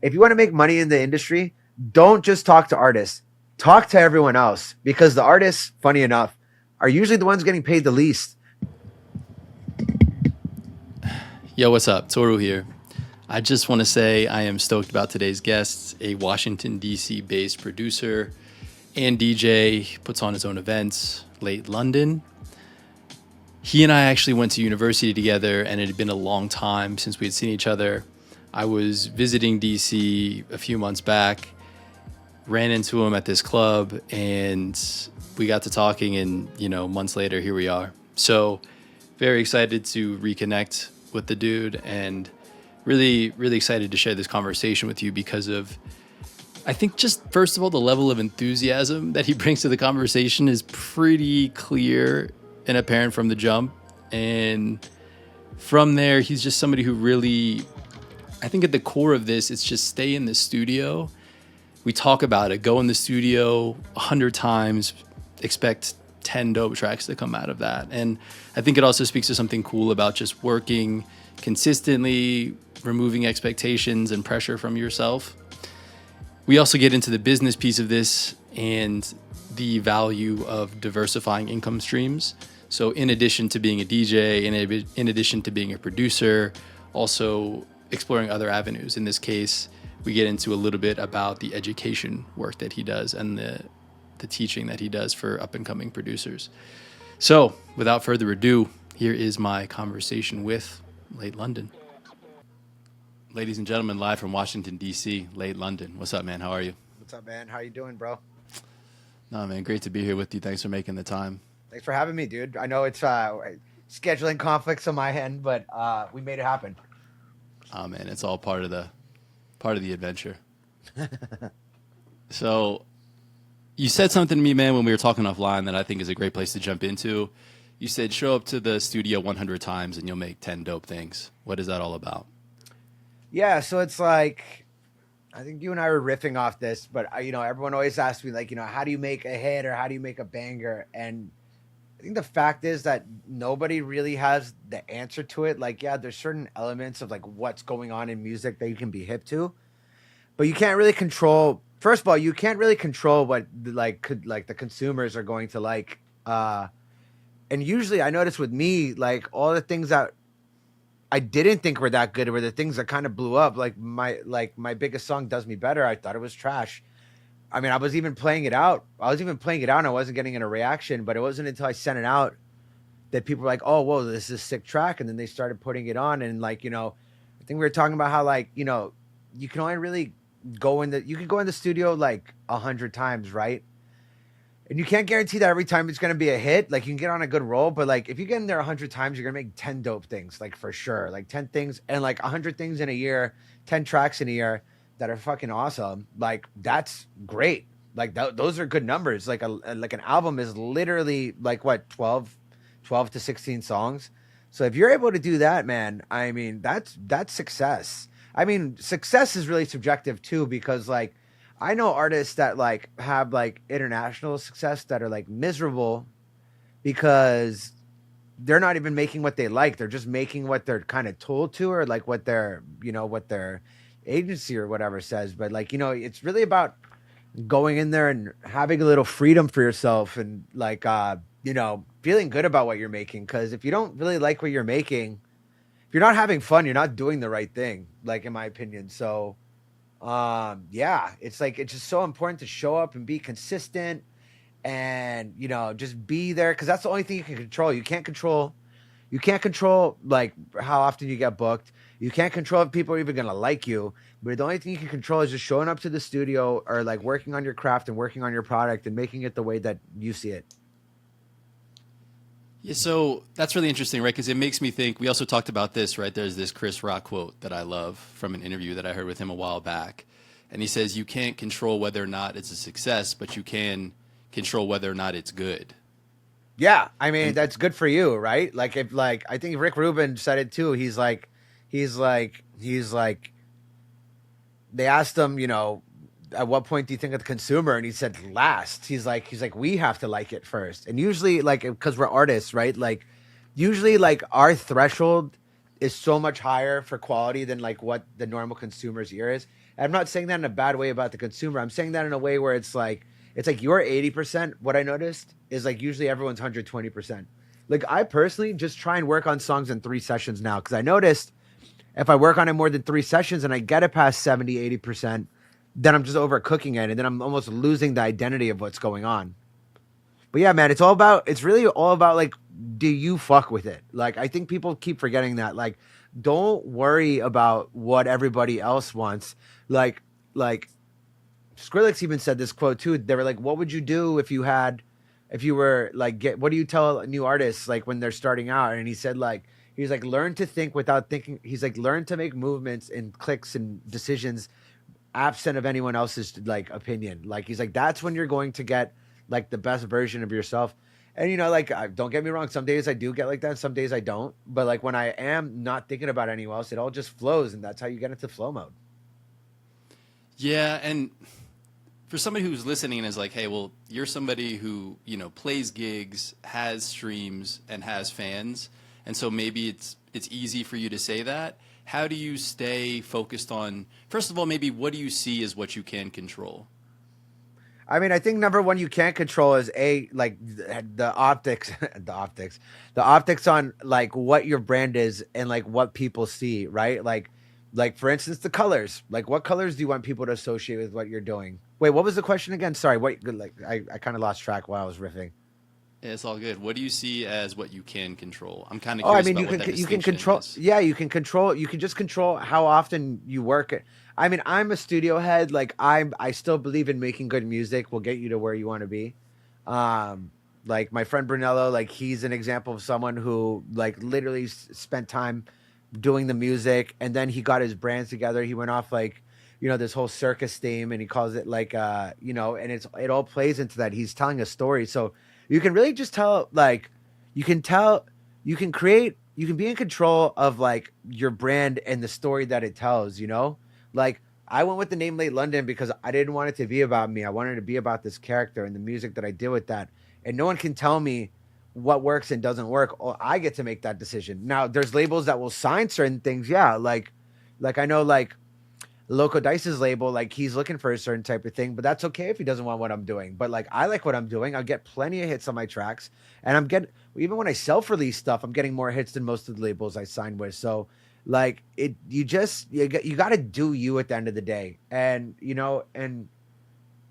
if you want to make money in the industry, don't just talk to artists. Talk to everyone else because the artists, funny enough, are usually the ones getting paid the least. Yo, what's up? Toru here. I just want to say I am stoked about today's guest, a Washington, D.C. based producer and DJ, puts on his own events, Late London. He and I actually went to university together, and it had been a long time since we had seen each other. I was visiting DC a few months back, ran into him at this club, and we got to talking, and months later, here we are. So, very excited to reconnect with the dude, and really, really excited to share this conversation with you because of, I think, just first of all, the level of enthusiasm that he brings to the conversation is pretty clear and apparent from the jump. And from there, he's just somebody who really, I think at the core of this, it's just stay in the studio. We talk about it, go in the studio 100 times, expect 10 dope tracks to come out of that. And I think it also speaks to something cool about just working consistently, removing expectations and pressure from yourself. We also get into the business piece of this and the value of diversifying income streams. So in addition to being a DJ, in addition to being a producer, also exploring other avenues. In this case, we get into a little bit about the education work that he does and the teaching that he does for up-and-coming producers. So without further ado, here is my conversation with Late London. Ladies and gentlemen, live from Washington, D.C., Late London. What's up, man? How are you? What's up, man? How you doing, bro? No, man, great to be here with you. Thanks for making the time. Thanks for having me, dude. I know it's scheduling conflicts on my end, but we made it happen. Oh, man, it's all part of the adventure. So you said something to me, man, when we were talking offline that I think is a great place to jump into. You said show up to the studio 100 times and you'll make 10 dope things. What is that all about? Yeah, so it's like I think you and I were riffing off this, but everyone always asks me like, how do you make a hit or how do you make a banger? And I think the fact is that nobody really has the answer to it. Like, yeah, there's certain elements of like what's going on in music that you can be hip to, but you can't really control. First of all, you can't really control what the consumers are going to like. And usually, I notice with me, like all the things that I didn't think were that good were the things that kind of blew up. Like my biggest song, "Does Me Better." I thought it was trash. I mean, I was even playing it out. And I wasn't getting a reaction, but it wasn't until I sent it out that people were like, "Oh, whoa, this is a sick track." And then they started putting it on. And I think we were talking about how you can only really you can go in the studio like 100 times, right? And you can't guarantee that every time it's going to be a hit. Like you can get on a good roll, but like if you get in there 100 times, you're going to make 10 dope things, like for sure. Like 10 things and like 100 things in a year, 10 tracks in a year that are fucking awesome. Like that's great. Like those are good numbers. Like an album is literally like what, 12 to 16 songs. So if you're able to do that, man, I mean, that's success. I mean, success is really subjective too, because like I know artists that like have like international success that are like miserable because they're not even making what they like. They're just making what they're kind of told to, or like what what their agency or whatever says. But like, it's really about going in there and having a little freedom for yourself and like, feeling good about what you're making. Cause if you don't really like what you're making, if you're not having fun, you're not doing the right thing, like in my opinion. So, yeah, it's like, it's just so important to show up and be consistent and, just be there. Cause that's the only thing you can control. You can't control like how often you get booked. You can't control if people are even going to like you, but the only thing you can control is just showing up to the studio or like working on your craft and working on your product and making it the way that you see it. Yeah, so that's really interesting, right? Because it makes me think. We also talked about this, right? There's this Chris Rock quote that I love from an interview that I heard with him a while back. And he says, you can't control whether or not it's a success, but you can control whether or not it's good. Yeah, I mean, And that's good for you, right? Like if like I think Rick Rubin said it too. He's like they asked him, at what point do you think of the consumer? And he said last. He's like we have to like it first. And usually like because we're artists, right? Like usually like our threshold is so much higher for quality than like what the normal consumer's ear is. I'm not saying that in a bad way about the consumer. I'm saying that in a way where it's like your 80%. What I noticed is like usually everyone's 120%. Like I personally just try and work on songs in 3 sessions now because I noticed if I work on it more than 3 sessions and I get it past 70, 80%, then I'm just overcooking it and then I'm almost losing the identity of what's going on. But yeah, man, it's really all about like, do you fuck with it? Like, I think people keep forgetting that. Like, don't worry about what everybody else wants. Like, like Skrillex even said this quote too. They were like, what would you do if you were like, what do you tell new artists like when they're starting out? And he said, like, he's like, learn to think without thinking. He's like, learn to make movements and clicks and decisions absent of anyone else's like opinion. Like he's like, that's when you're going to get like the best version of yourself. And you know, like don't get me wrong, some days I do get like that, some days I don't. But like when I am not thinking about anyone else, it all just flows, and that's how you get into flow mode. Yeah, and for somebody who's listening and is like, hey, well, you're somebody who, plays gigs, has streams, and has fans, and so maybe it's easy for you to say that. How do you stay focused on, first of all, maybe what do you see as what you can control? I mean, I think number one you can't control is a like the optics, the optics on like what your brand is and like what people see, right? Like for instance, the colors. Like, what colors do you want people to associate with what you're doing? Wait, what was the question again? Sorry, what? Like, I kind of lost track while I was riffing. Yeah, it's all good. What do you see as what you can control? I'm kind of Oh, I curious mean, about what that you can distinction control. is. Yeah, you can control. You can just control how often you work it. I mean, I'm a studio head. Like I still believe in making good music will get you to where you want to be. Like my friend Brunello, like he's an example of someone who like literally spent time doing the music, and then he got his brands together. He went off like, this whole circus theme, and he calls it like, and it all plays into that. He's telling a story, so you can really just tell like, you can tell, you can create, you can be in control of like your brand and the story that it tells. Like I went with the name Late London because I didn't want it to be about me. I wanted it to be about this character and the music that I did with that. And no one can tell me what works and doesn't work. Or I get to make that decision. Now, there's labels that will sign certain things. Yeah, like I know like Loco Dice's label, like he's looking for a certain type of thing, but that's okay if he doesn't want what I'm doing. But like I like what I'm doing. I'll get plenty of hits on my tracks, and I'm getting even when I self-release stuff, I'm getting more hits than most of the labels I signed with. So like you got to do you at the end of the day, and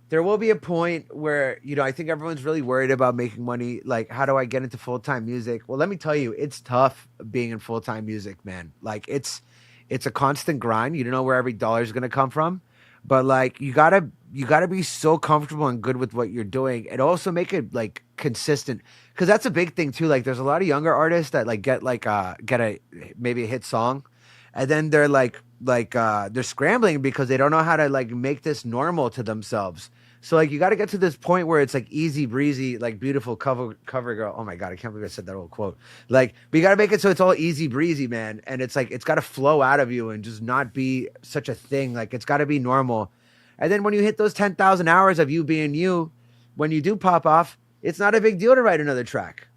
there will be a point where I think everyone's really worried about making money. Like, how do I get into full time music? Well, let me tell you, it's tough being in full time music, man. Like, it's a constant grind. You don't know where every dollar is gonna come from, but like, you gotta be so comfortable and good with what you're doing, and also make it like consistent. Because that's a big thing too. Like, there's a lot of younger artists that like get a maybe a hit song, and then they're they're scrambling because they don't know how to like make this normal to themselves. So like you got to get to this point where it's like easy breezy, like beautiful cover girl. Oh my god, I can't believe I said that old quote. Like, but you got to make it so it's all easy breezy, man. And it's like it's got to flow out of you and just not be such a thing. Like it's got to be normal. And then when you hit those 10,000 hours of you being you, when you do pop off, it's not a big deal to write another track.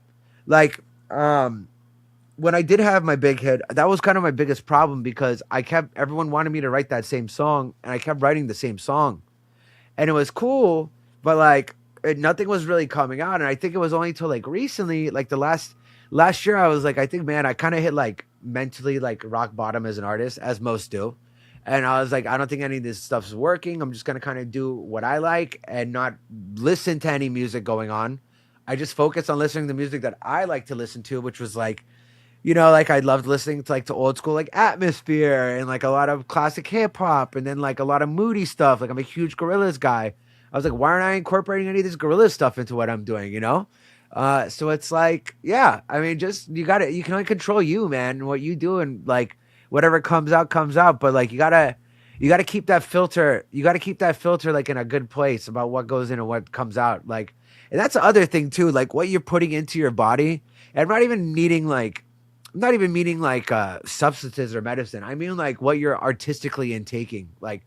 Like when I did have my big hit, that was kind of my biggest problem because everyone wanted me to write that same song, and I kept writing the same song, and it was cool, but like nothing was really coming out. And I think it was only till like recently, like the last year, I was like, I think, man, I kind of hit like mentally like rock bottom as an artist, as most do. And I was like, I don't think any of this stuff's working. I'm just gonna kind of do what I like and not listen to any music going on. I just focus on listening to music that I like to listen to, which was like, like I loved listening to like to old school like Atmosphere and like a lot of classic hip hop and then like a lot of moody stuff. Like I'm a huge Gorillaz guy. I was like, why aren't I incorporating any of this Gorillaz stuff into what I'm doing? So it's like, yeah, I mean, just you can only control you, man, and what you do, and like whatever comes out comes out. But like you gotta keep that filter. You gotta keep that filter like in a good place about what goes in and what comes out. Like, and that's the other thing too, like what you're putting into your body. And I'm not even meaning like substances or medicine. I mean like what you're artistically intaking. Like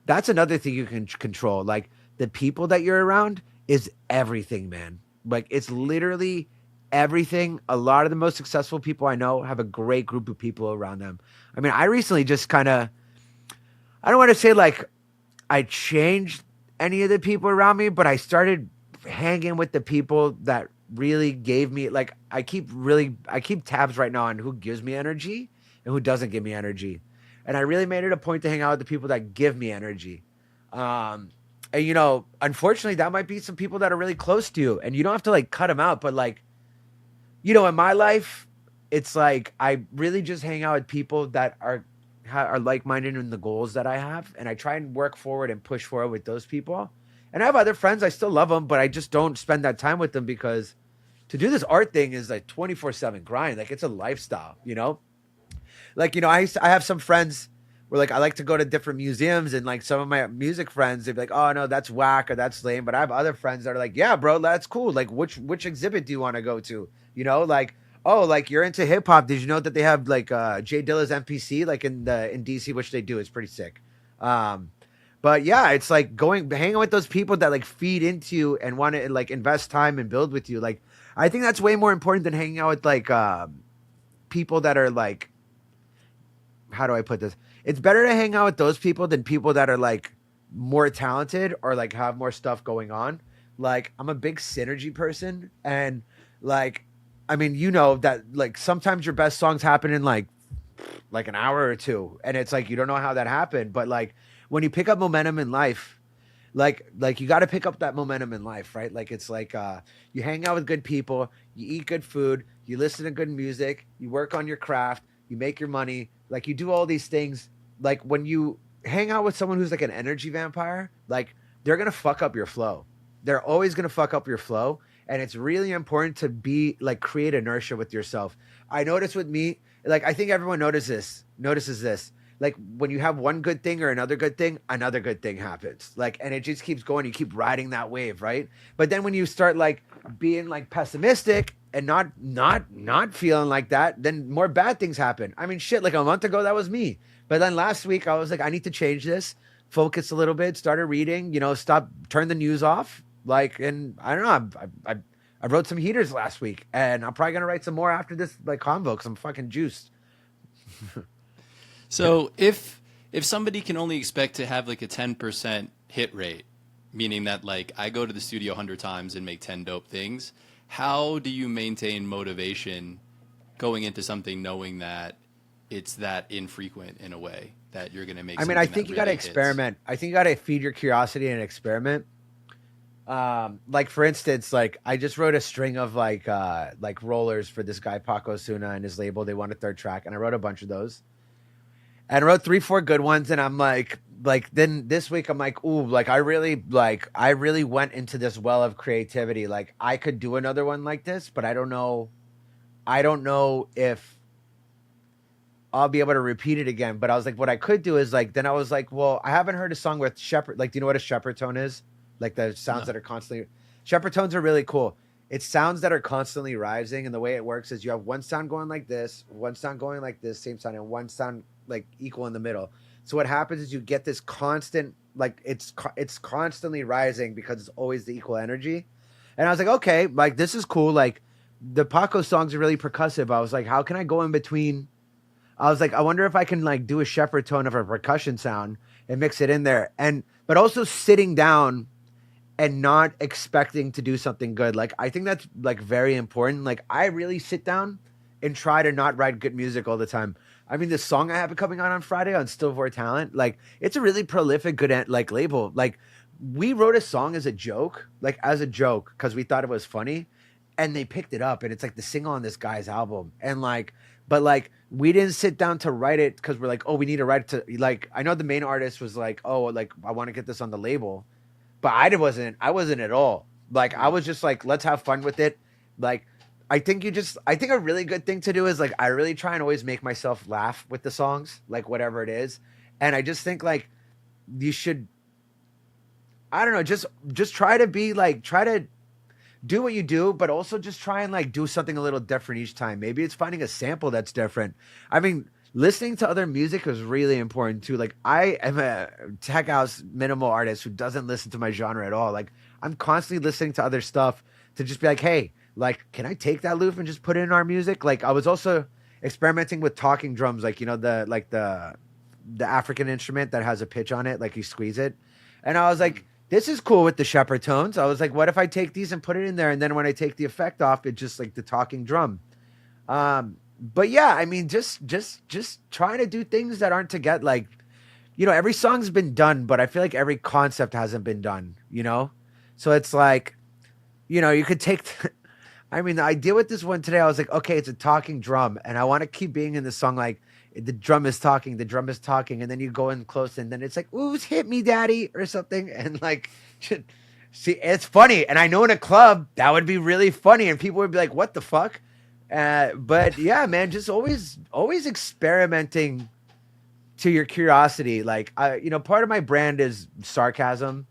that's another thing you can control. Like the people that you're around is everything, man. Like it's literally everything. A lot of the most successful people I know have a great group of people around them. I mean, I recently just kind of I don't want to say like I changed any of the people around me, but I started hanging with the people that really gave me like I keep tabs right now on who gives me energy and who doesn't give me energy. And I really made it a point to hang out with the people that give me energy. Um and unfortunately that might be some people that are really close to you and you don't have to like cut them out, but like in my life, it's like I really just hang out with people that are like-minded in the goals that I have, and I try and work forward and push forward with those people. And I have other friends, I still love them, but I just don't spend that time with them because to do this art thing is like 24/7 grind. Like it's a lifestyle. Like I have some friends where like I like to go to different museums and like some of my music friends they'd be like, oh no, that's whack or that's lame. But I have other friends that are like, yeah, bro, that's cool. Like which exhibit do you want to go to? Like oh, like you're into hip hop. Did you know that they have like Jay Dilla's MPC like in DC, which they do. It's pretty sick. Um, but yeah, it's like hanging with those people that like feed into you and want to like invest time and build with you. Like I think that's way more important than hanging out with like people that are like how do I put this? It's better to hang out with those people than people that are like more talented or like have more stuff going on. Like I'm a big synergy person and like I mean, that like sometimes your best songs happen in like an hour or two and it's like you don't know how that happened, but like when you pick up momentum in life, like you got to pick up that momentum in life, right? Like it's like you hang out with good people, you eat good food, you listen to good music, you work on your craft, you make your money, like you do all these things. Like when you hang out with someone who's like an energy vampire, like they're going to fuck up your flow. They're always going to fuck up your flow, and it's really important to be like create inertia with yourself. I notice with me, like I think everyone notices this. Like when you have one good thing or another good thing happens. Like and it just keeps going, you keep riding that wave, right? But then when you start like being like pessimistic and not feeling like that, then more bad things happen. I mean shit, like a month ago that was me. But then last week I was like I need to change this, focus a little bit, started reading, turn the news off. Like and I don't know, I wrote some heaters last week and I'm probably going to write some more after this like convo cuz I'm fucking juiced. So if somebody can only expect to have like a 10% hit rate, meaning that like I go to the studio 100 times and make 10 dope things, how do you maintain motivation going into something knowing that it's that infrequent in a way that you're going to make I mean, I something think that you got to really hits? experiment. I think you got to feed your curiosity and experiment. Like for instance, like I just wrote a string of like rollers for this guy Paco Suna and his label. They want a third track, and I wrote a bunch of those. And I wrote 3, 4 good ones, and I'm like then this week I'm like, ooh, like I really went into this well of creativity. Like I could do another one like this, but I don't know. I don't know if I'll be able to repeat it again. But I was like, what I could do is like then I was like, well, I haven't heard a song with shepherd. Like, do you know what a shepherd tone is? Like the sounds No. that are constantly shepherd tones are really cool. It's sounds that are constantly rising, and the way it works is you have one sound going like this, one sound going like this, same sound, and one sound like equal in the middle. So what happens is you get this constant, like it's constantly rising because it's always the equal energy. And I was like, okay, like this is cool. Like the Paco songs are really percussive. I was like, how can I go in between? I was like, I wonder if I can like do a shepherd tone of a percussion sound and mix it in there, and but also sitting down and not expecting to do something good. Like I think that's like very important. Like I really sit down and try to not write good music all the time. I mean, the song I have coming on Friday on Still for Talent, like it's a really prolific, good like label. Like we wrote a song as a joke, because we thought it was funny, and they picked it up, and it's like the single on this guy's album, and like, but like we didn't sit down to write it because we're like, oh, we need to write it to like. I know the main artist was like, oh, like I want to get this on the label, but I wasn't at all. Like I was just like, let's have fun with it. Like I think a really good thing to do is like I really try and always make myself laugh with the songs, like whatever it is. And I just think like you should I don't know, just try to be like try to do what you do, but also just try and like do something a little different each time. Maybe it's finding a sample that's different. I mean, listening to other music is really important too. Like I am a tech house minimal artist who doesn't listen to my genre at all. Like I'm constantly listening to other stuff to just be like, hey, like, can I take that loop and just put it in our music? Like I was also experimenting with talking drums, like the the African instrument that has a pitch on it, like you squeeze it. And I was like, this is cool with the shepherd tones. I was like, what if I take these and put it in there, and then when I take the effect off, it's just like the talking drum. But yeah, I mean, just trying to do things that aren't to get like, every song's been done, but I feel like every concept hasn't been done. So it's like, you could take. I mean, the idea with this one today, I was like, okay, it's a talking drum, and I want to keep being in the song like the drum is talking, and then you go in close, and then it's like, "Ooh, hit me, daddy," or something, and like, see, it's funny, and I know in a club that would be really funny, and people would be like, "What the fuck?" But yeah, man, just always experimenting to your curiosity. Like, part of my brand is sarcasm.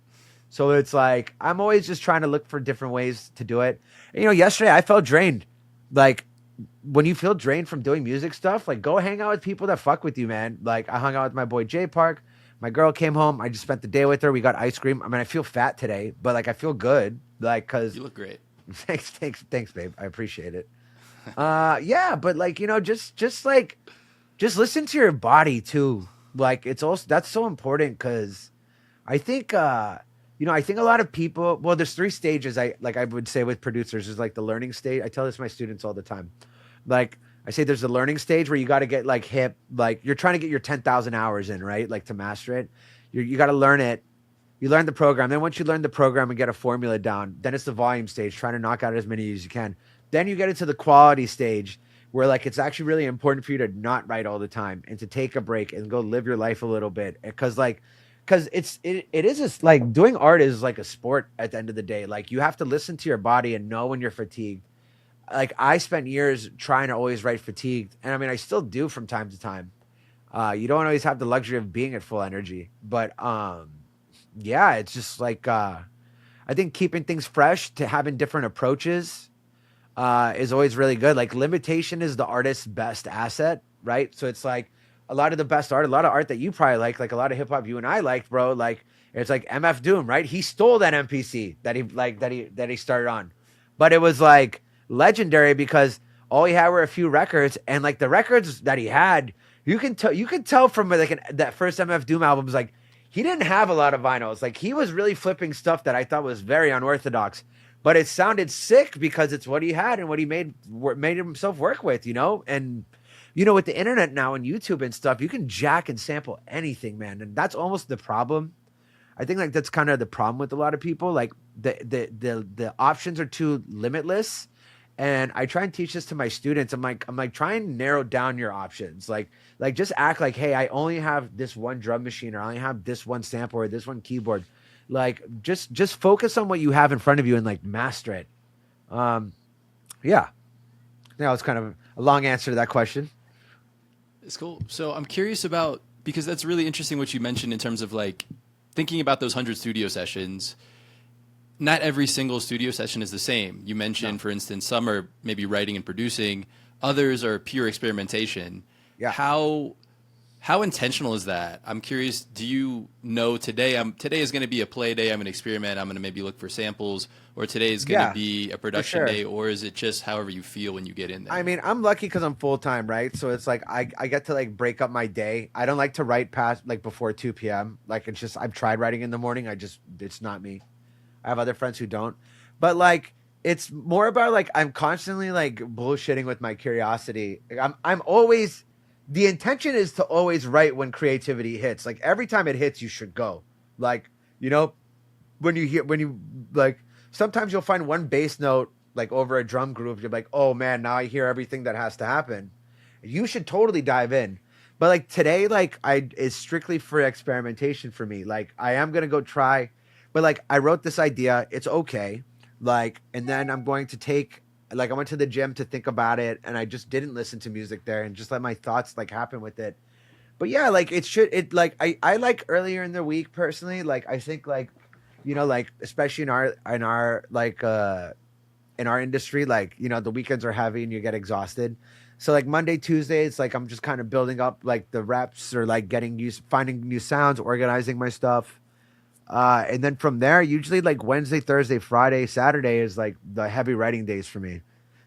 So it's like I'm always just trying to look for different ways to do it. And, yesterday I felt drained. Like when you feel drained from doing music stuff, like go hang out with people that fuck with you, man. Like I hung out with my boy J Park. My girl came home. I just spent the day with her. We got ice cream. I mean, I feel fat today, but like I feel good. Like cause You look great. thanks, babe. I appreciate it. Yeah, but like just listen to your body too. Like it's also that's so important because I think I think a lot of people, well, there's three stages I would say with producers. There's like the learning stage. I tell this to my students all the time. Like I say there's the learning stage where you got to get like hip, like you're trying to get your 10,000 hours in, right? Like to master it. You got to learn it. You learn the program. Then once you learn the program and get a formula down, then it's the volume stage, trying to knock out as many as you can. Then you get into the quality stage where like it's actually really important for you to not write all the time and to take a break and go live your life a little bit. Because it is just like doing art is like a sport at the end of the day. Like you have to listen to your body and know when you're fatigued. Like I spent years trying to always write fatigued, and I mean I still do from time to time. You don't always have the luxury of being at full energy, but yeah, it's just like I think keeping things fresh to having different approaches is always really good. Like limitation is the artist's best asset, right? So it's like a lot of the best art, a lot of art that you probably like a lot of hip hop you and I liked, bro. Like it's like MF Doom, right? He stole that MPC that he started on, but it was like legendary because all he had were a few records, and like the records that he had, you can tell from like that first MF Doom album was like he didn't have a lot of vinyls. Like he was really flipping stuff that I thought was very unorthodox, but it sounded sick because it's what he had and what he made himself work with, and with the internet now and YouTube and stuff, you can jack and sample anything, man. And that's almost the problem. I think like that's kind of the problem with a lot of people. Like the options are too limitless. And I try and teach this to my students. I'm like, try and narrow down your options. Like just act like, hey, I only have this one drum machine, or I only have this one sample or this one keyboard. Like just focus on what you have in front of you and like master it. Yeah. That was kind of a long answer to that question. It's cool. So I'm curious about, because that's really interesting what you mentioned in terms of like thinking about those 100 studio sessions. Not every single studio session is the same. You mentioned, for instance, some are maybe writing and producing, others are pure experimentation. Yeah. How intentional is that? I'm curious, do you know today is going to be a play day, I'm going to experiment, I'm going to maybe look for samples, or today is going to be a production sure. day, or is it just however you feel when you get in there? I mean, I'm lucky because I'm full time, right? So it's like I get to like break up my day. I don't like to write past like before 2 p.m. Like it's just I've tried writing in the morning. It's not me. I have other friends who don't. But like it's more about like I'm constantly like bullshitting with my curiosity. I'm always the intention is to always write when creativity hits. Like every time it hits, you should go. Like, when you like sometimes you'll find one bass note like over a drum groove, you're like, oh man, now I hear everything that has to happen. You should totally dive in. But like today, like is strictly for experimentation for me. Like I am gonna go try, but like I wrote this idea, it's okay. Like, and then I'm going to take like I went to the gym to think about it, and I just didn't listen to music there and just let my thoughts like happen with it. But yeah, like like I like earlier in the week personally. Like I think like like especially in our like in our industry, like the weekends are heavy and you get exhausted. So like Monday, Tuesday, it's like I'm just kind of building up like the reps or like finding new sounds, organizing my stuff. And then from there, usually like Wednesday, Thursday, Friday, Saturday is like the heavy writing days for me.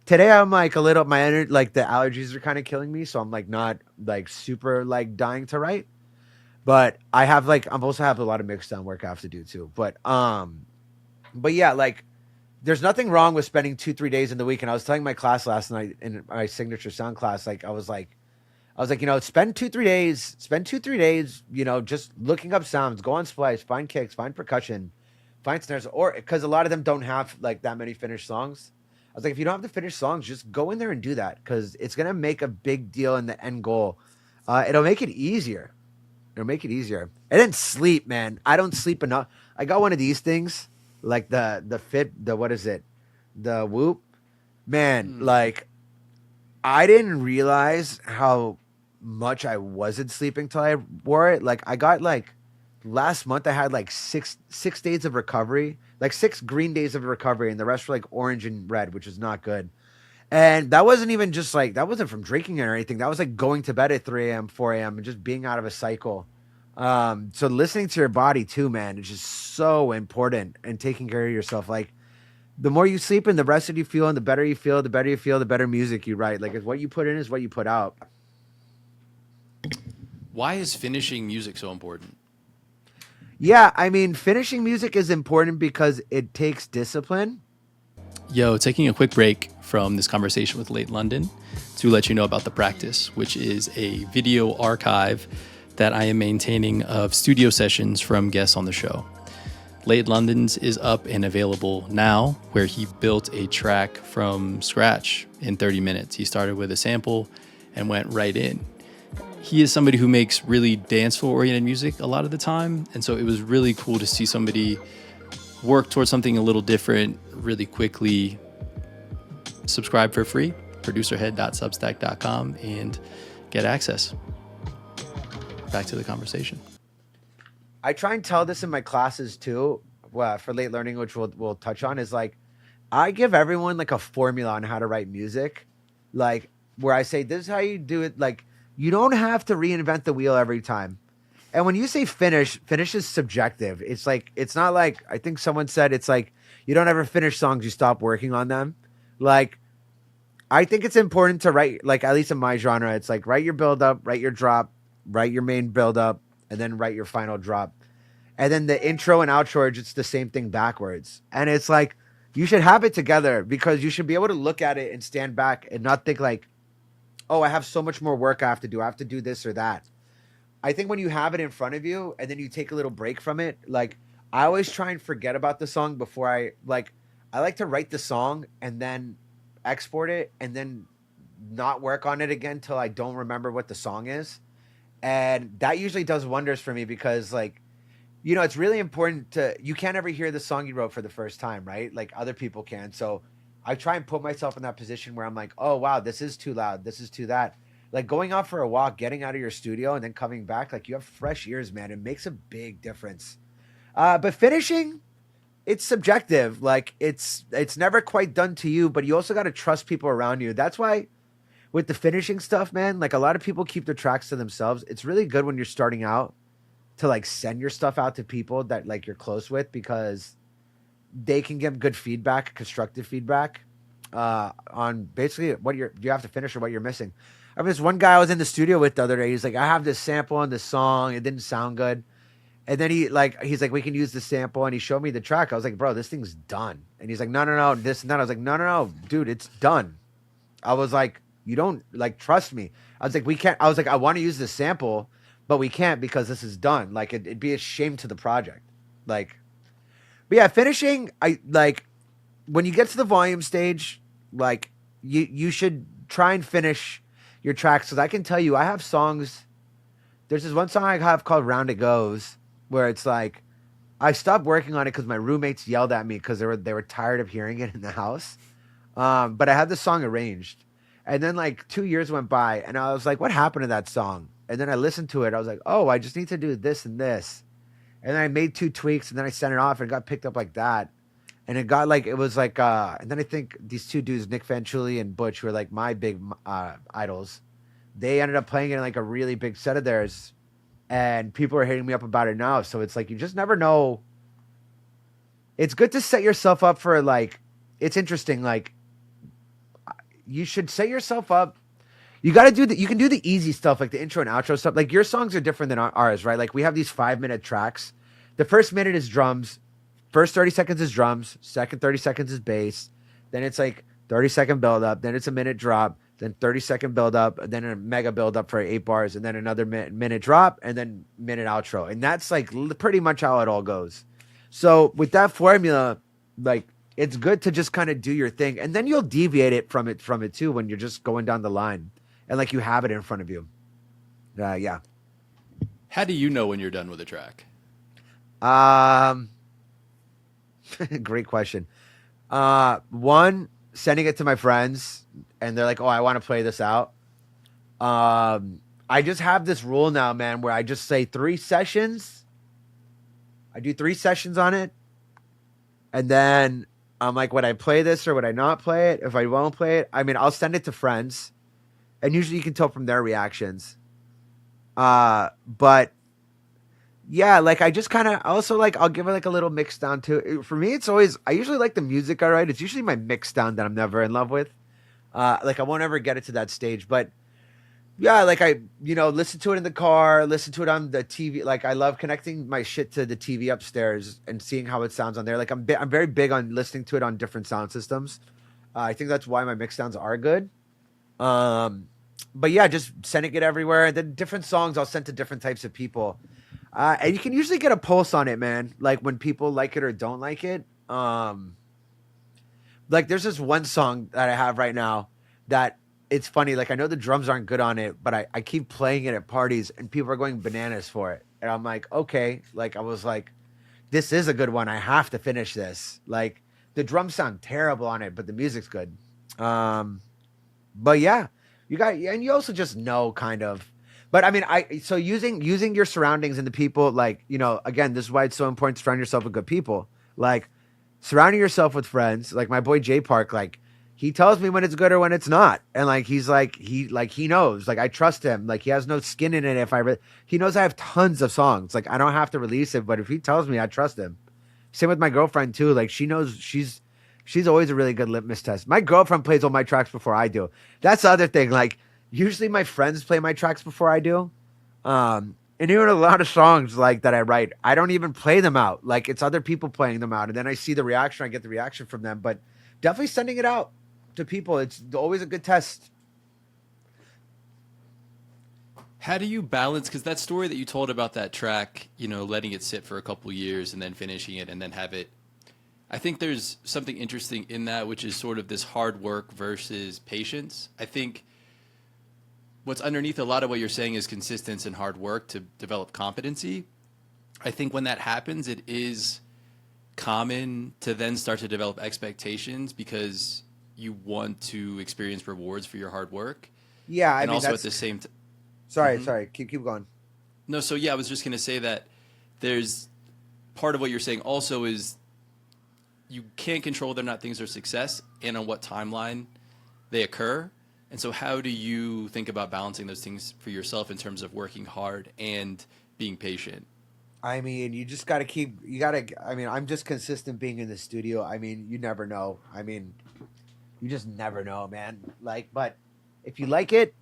Today I'm like a little my energy, like the allergies are kind of killing me, so I'm like not like super like dying to write. But I'm also have a lot of mixed down work I have to do too. But yeah, like there's nothing wrong with spending 2-3 days in the week. And I was telling my class last night in my signature sound class, like I was like, spend 2-3 days, just looking up sounds, go on Splice, find kicks, find percussion, find snares, or because a lot of them don't have like that many finished songs. I was like, if you don't have the finished songs, just go in there and do that because it's gonna make a big deal in the end goal. It'll make it easier. It'll make it easier. And then sleep, man. I don't sleep enough. I got one of these things, like the fit, the what is it, the Whoop, man. Like I didn't realize how much I wasn't sleeping till I wore it. Like I got like last month I had like six days of recovery, like 6 green days of recovery, and the rest were like orange and red, which is not good. And that wasn't even just like that wasn't from drinking it or anything. That was like going to bed at 3 a.m., 4 a.m. and just being out of a cycle. So listening to your body too, man, is just so important and taking care of yourself. Like the more you sleep and the rested you feel and the better you feel, the better you feel, the better music you write. Like it's what you put in is what you put out. Why is finishing music so important? Yeah, I mean, finishing music is important because it takes discipline. Yo, taking a quick break from this conversation with Late London to let you know about The Practice, which is a video archive that I am maintaining of studio sessions from guests on the show. Late London's is up and available now, where he built a track from scratch in 30 minutes. He started with a sample and went right in. He is somebody who makes really dance floor oriented music a lot of the time. And so it was really cool to see somebody work towards something a little different really quickly. Subscribe for free, producerhead.substack.com, and get access. Back to the conversation. I try and tell this in my classes too, for late learning, which we'll touch on, is like I give everyone like a formula on how to write music, like where I say this is how you do it. Like you don't have to reinvent the wheel every time. And when you say finish is subjective. It's like it's not like I think someone said it's like you don't ever finish songs, you stop working on them. Like I think it's important to write, like at least in my genre, it's like write your build up, write your drop, write your main build up, and then write your final drop. And then the intro and outro are just the same thing backwards. And it's like you should have it together because you should be able to look at it and stand back and not think like, oh, I have so much more work I have to do. I have to do this or that. I think when you have it in front of you and then you take a little break from it, like I always try and forget about the song before I like to write the song and then export it and then not work on it again till I don't remember what the song is. And that usually does wonders for me because like, it's really important you can't ever hear the song you wrote for the first time, right? Like other people can. So I try and put myself in that position where I'm like, oh, wow, this is too loud. This is too that. Like going out for a walk, getting out of your studio and then coming back, like you have fresh ears, man. It makes a big difference. But finishing, it's subjective. Like it's never quite done to you, but you also got to trust people around you. That's why with the finishing stuff, man, like a lot of people keep their tracks to themselves. It's really good when you're starting out to like send your stuff out to people that like you're close with because they can give good feedback, constructive feedback on basically you have to finish or what you're missing. I mean, this one guy I was in the studio with the other day. He's like, I have this sample on this song. It didn't sound good. And then he's like, we can use the sample. And he showed me the track. I was like, bro, this thing's done. And he's like, no, this and that. I was like, no, dude, it's done. I was like, you don't like trust me. I was like, we can't. I was like, I want to use this sample, but we can't because this is done. Like it'd be a shame to the project. Like, but yeah, finishing. I like when you get to the volume stage, like you should try and finish your tracks. Because I can tell you, I have songs. There's this one song I have called "Round It Goes," where it's like I stopped working on it because my roommates yelled at me because they were tired of hearing it in the house. But I had the song arranged, and then like 2 years went by, and I was like, "What happened to that song?" And then I listened to it. I was like, "Oh, I just need to do this and this." And then I made 2 tweaks, and then I sent it off, and it got picked up like that. And it got like it was like, and then I think these two dudes, Nick Fanciulli and Butch, who are like my big idols. They ended up playing it in like a really big set of theirs, and people are hitting me up about it now. So it's like you just never know. It's good to set yourself up for like. It's interesting. Like you should set yourself up. You got to do the, you can do the easy stuff like the intro and outro stuff. Like your songs are different than ours, right? Like we have these 5 minute tracks. The first minute is drums. First 30 seconds is drums. Second 30 seconds is bass. Then it's like 30-second build up. Then it's a minute drop. Then 30-second build up. Then a mega build up for 8 bars. And then another minute drop. And then minute outro. And that's like pretty much how it all goes. So with that formula, like it's good to just kind of do your thing. And then you'll deviate it from it too when you're just going down the line. And like you have it in front of you. Yeah. How do you know when you're done with a track? Great question. One, sending it to my friends, and they're like, "Oh, I want to play this out." I just have this rule now, man, where I just say 3 sessions. I do 3 sessions on it, and then I'm like, "Would I play this or would I not play it? If I won't play it, I mean, I'll send it to friends, and usually you can tell from their reactions." But yeah, like I just kind of also like I'll give it like a little mix down too. For me, it's always I usually like the music I write. It's usually my mix down that I'm never in love with. Like I won't ever get it to that stage, but yeah, like I listen to it in the car, listen to it on the TV. Like I love connecting my shit to the TV upstairs and seeing how it sounds on there. Like I'm very big on listening to it on different sound systems. I think that's why my mix downs are good. But yeah, just sending it everywhere. And then different songs I'll send to different types of people. And you can usually get a pulse on it, man. Like when people like it or don't like it. Like there's this one song that I have right now that it's funny. Like I know the drums aren't good on it, but I keep playing it at parties and people are going bananas for it. And I'm like, okay. Like I was like, this is a good one. I have to finish this. Like the drums sound terrible on it, but the music's good. But yeah, and you also just know kind of. But I mean, so using your surroundings and the people, like again, this is why it's so important to surround yourself with good people. Like surrounding yourself with friends, like my boy Jay Park, like he tells me when it's good or when it's not, and like he knows, like I trust him, like he has no skin in it. He knows I have tons of songs, like I don't have to release it, but if he tells me, I trust him. Same with my girlfriend too, like she knows she's always a really good litmus test. My girlfriend plays all my tracks before I do. That's the other thing, like. Usually my friends play my tracks before I do. And even a lot of songs like that I write, I don't even play them out. Like it's other people playing them out. And then I see the reaction. I get the reaction from them. But definitely sending it out to people. It's always a good test. How do you balance? Because that story that you told about that track, letting it sit for a couple years and then finishing it and then have it. I think there's something interesting in that, which is sort of this hard work versus patience. I think what's underneath a lot of what you're saying is consistency and hard work to develop competency. I think when that happens, it is common to then start to develop expectations because you want to experience rewards for your hard work. Yeah, I and mean, also at the same time. Sorry, keep going. No, so yeah, I was just going to say that there's part of what you're saying also is you can't control whether or not things are success and on what timeline they occur. And so how do you think about balancing those things for yourself in terms of working hard and being patient? I mean, I'm just consistent being in the studio. I mean, you never know. I mean, you just never know, man. Like, but if you like it,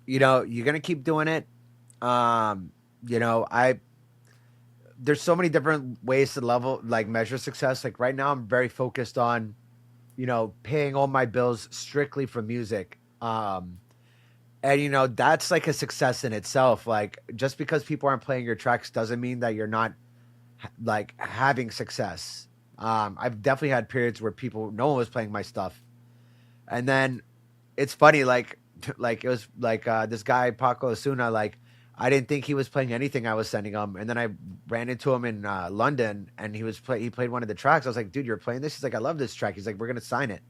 you're going to keep doing it. There's so many different ways to measure success. Like right now I'm very focused on, paying all my bills strictly from music. And that's like a success in itself. Like just because people aren't playing your tracks doesn't mean that you're not like having success. I've definitely had periods where no one was playing my stuff. And then it's funny, like it was like, this guy, Paco Osuna, like I didn't think he was playing anything I was sending him. And then I ran into him in London and he played one of the tracks. I was like, dude, you're playing this? He's like, I love this track. He's like, we're going to sign it.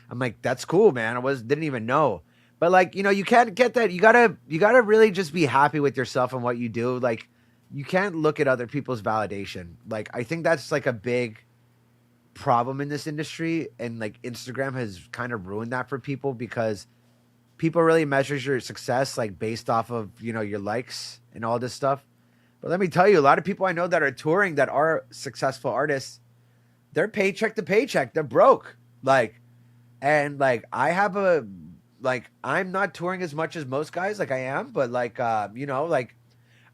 I'm like, that's cool, man. Didn't even know. But like, you can't get that. You gotta really just be happy with yourself and what you do. Like you can't look at other people's validation. Like, I think that's like a big problem in this industry. And like Instagram has kind of ruined that for people because people really measures your success like based off of, your likes and all this stuff. But let me tell you, a lot of people I know that are touring that are successful artists, they're paycheck to paycheck. They're broke. And like I have like I'm not touring as much as most guys like I am, but like like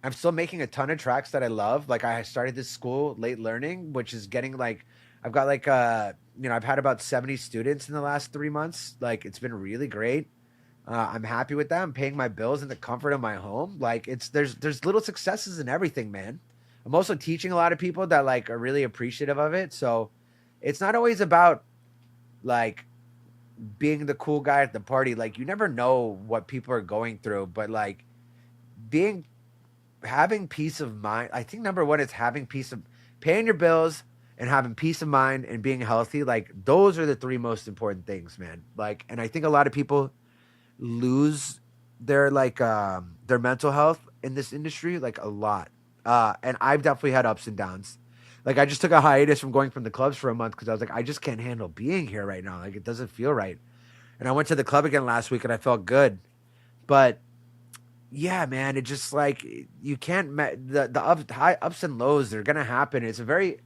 I'm still making a ton of tracks that I love. Like I started this school, Late Learning, which is getting like I've got like I've had about 70 students in the last 3 months. Like it's been really great. I'm happy with that. I'm paying my bills in the comfort of my home. Like it's there's little successes in everything, man. I'm also teaching a lot of people that like are really appreciative of it. So it's not always about like being the cool guy at the party. Like you never know what people are going through, but like being having peace of mind. I think number one is having peace of paying your bills and having peace of mind and being healthy. Like those are the three most important things, man. Like, and I think a lot of people lose their mental health in this industry like a lot. And I've definitely had ups and downs. Like I just took a hiatus from going from the clubs for a month because I was like, I just can't handle being here right now. Like it doesn't feel right. And I went to the club again last week and I felt good. But yeah, man, it just like you can't high ups and lows. They're gonna happen. It's a very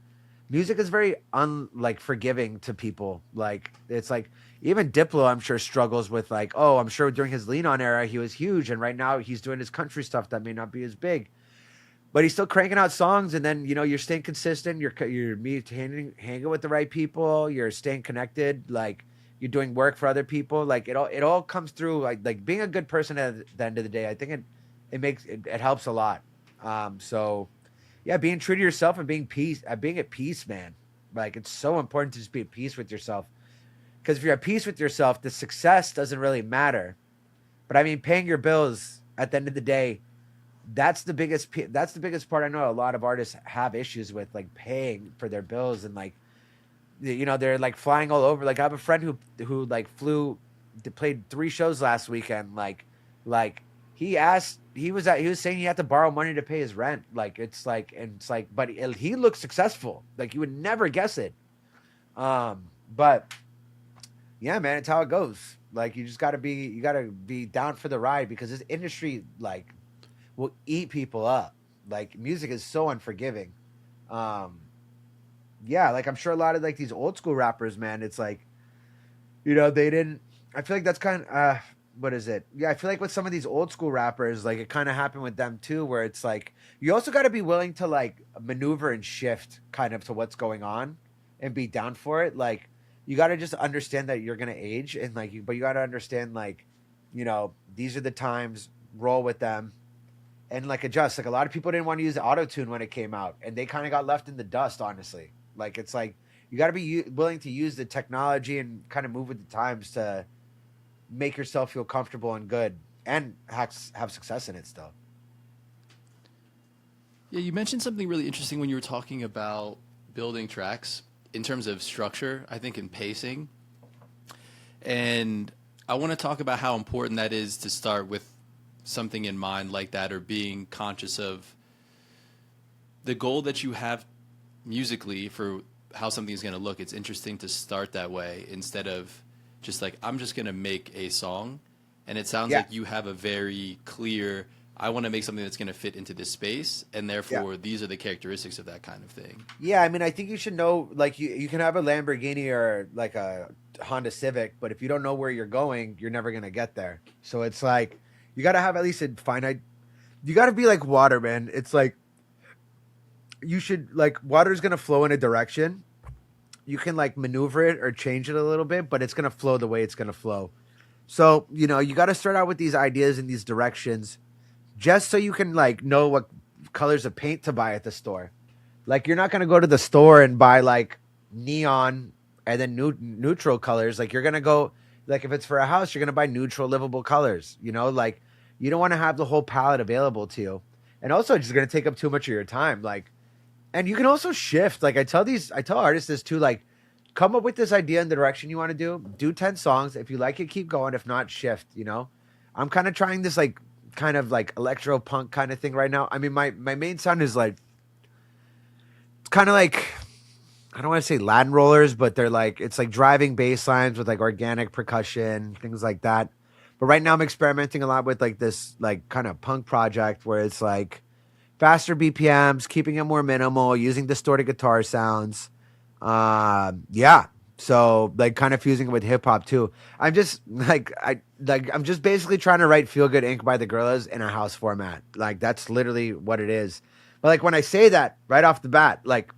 music is very like forgiving to people. Like it's like even Diplo, I'm sure struggles with like, oh, I'm sure during his Lean On era he was huge, and right now he's doing his country stuff that may not be as big, but he's still cranking out songs. And then you're staying consistent. You're hanging with the right people. You're staying connected. Like you're doing work for other people. Like it all comes through. Like being a good person at the end of the day. I think it helps a lot. So yeah, being true to yourself and being at peace, man. Like it's so important to just be at peace with yourself. Because if you're at peace with yourself, the success doesn't really matter. But I mean, paying your bills at the end of the day, that's the biggest part. I know a lot of artists have issues with like paying for their bills and like they're like flying all over. Like I have a friend who like played 3 shows last weekend. Like he was saying he had to borrow money to pay his rent. Like it's like, but he looks successful. Like you would never guess it. But yeah, man, it's how it goes. Like you gotta be down for the ride because this industry like will eat people up. Like music is so unforgiving. Um, yeah, like I'm sure a lot of like these old school rappers, man, it's like, they didn't I feel like that's kind of what is it? Yeah, I feel like with some of these old school rappers, like it kind of happened with them too, where it's like you also got to be willing to like maneuver and shift kind of to what's going on and be down for it. Like you got to just understand that you're gonna age and like, but you got to understand like, these are the times. Roll with them and like adjust. Like a lot of people didn't want to use auto tune when it came out, and they kind of got left in the dust. Honestly, like it's like you got to be willing to use the technology and kind of move with the times to make yourself feel comfortable and good, and have success in it still. Yeah, you mentioned something really interesting when you were talking about building tracks in terms of structure, I think, and pacing. And I want to talk about how important that is to start with something in mind like that, or being conscious of the goal that you have musically for how something is going to look. It's interesting to start that way instead of just like, I'm just going to make a song. And it sounds Yeah, like you have a very clear, I want to make something that's going to fit into this space. And yeah, therefore, these are the characteristics of that kind of thing. yeah. I mean, I think you should know. Like, you can have a Lamborghini or like a Honda Civic, but if you don't know where you're going, you're never gonna get there. So it's like you got to have at least a finite. You got to be like water, man. It's like you should like water's gonna flow in a direction. You can like maneuver it or change it a little bit, but it's gonna flow the way it's gonna flow. So you got to start out with these ideas and these directions, just so you can like know what colors of paint to buy at the store. Like you're not gonna go to the store and buy like neon and then neutral colors. Like you're gonna go like if it's for a house, you're gonna buy neutral livable colors. Like you don't want to have the whole palette available to you, and also it's just gonna take up too much of your time. Like, and you can also shift. Like I tell artists this too. Like, come up with this idea in the direction you want to do. Do 10 songs. If you like it, keep going. If not, shift. I'm kind of trying this like kind of like electro punk kind of thing right now. I mean, my main sound is like it's kind of like I don't want to say Latin rollers, but they're like it's like driving bass lines with like organic percussion, things like that. But right now I'm experimenting a lot with like this like kind of punk project where it's like faster BPMs, keeping it more minimal, using distorted guitar sounds. Yeah. So like kind of fusing it with hip hop too. I'm just I'm just basically trying to write Feel Good Inc. by the Gorillas in a house format. Like that's literally what it is. But like when I say that right off the bat, like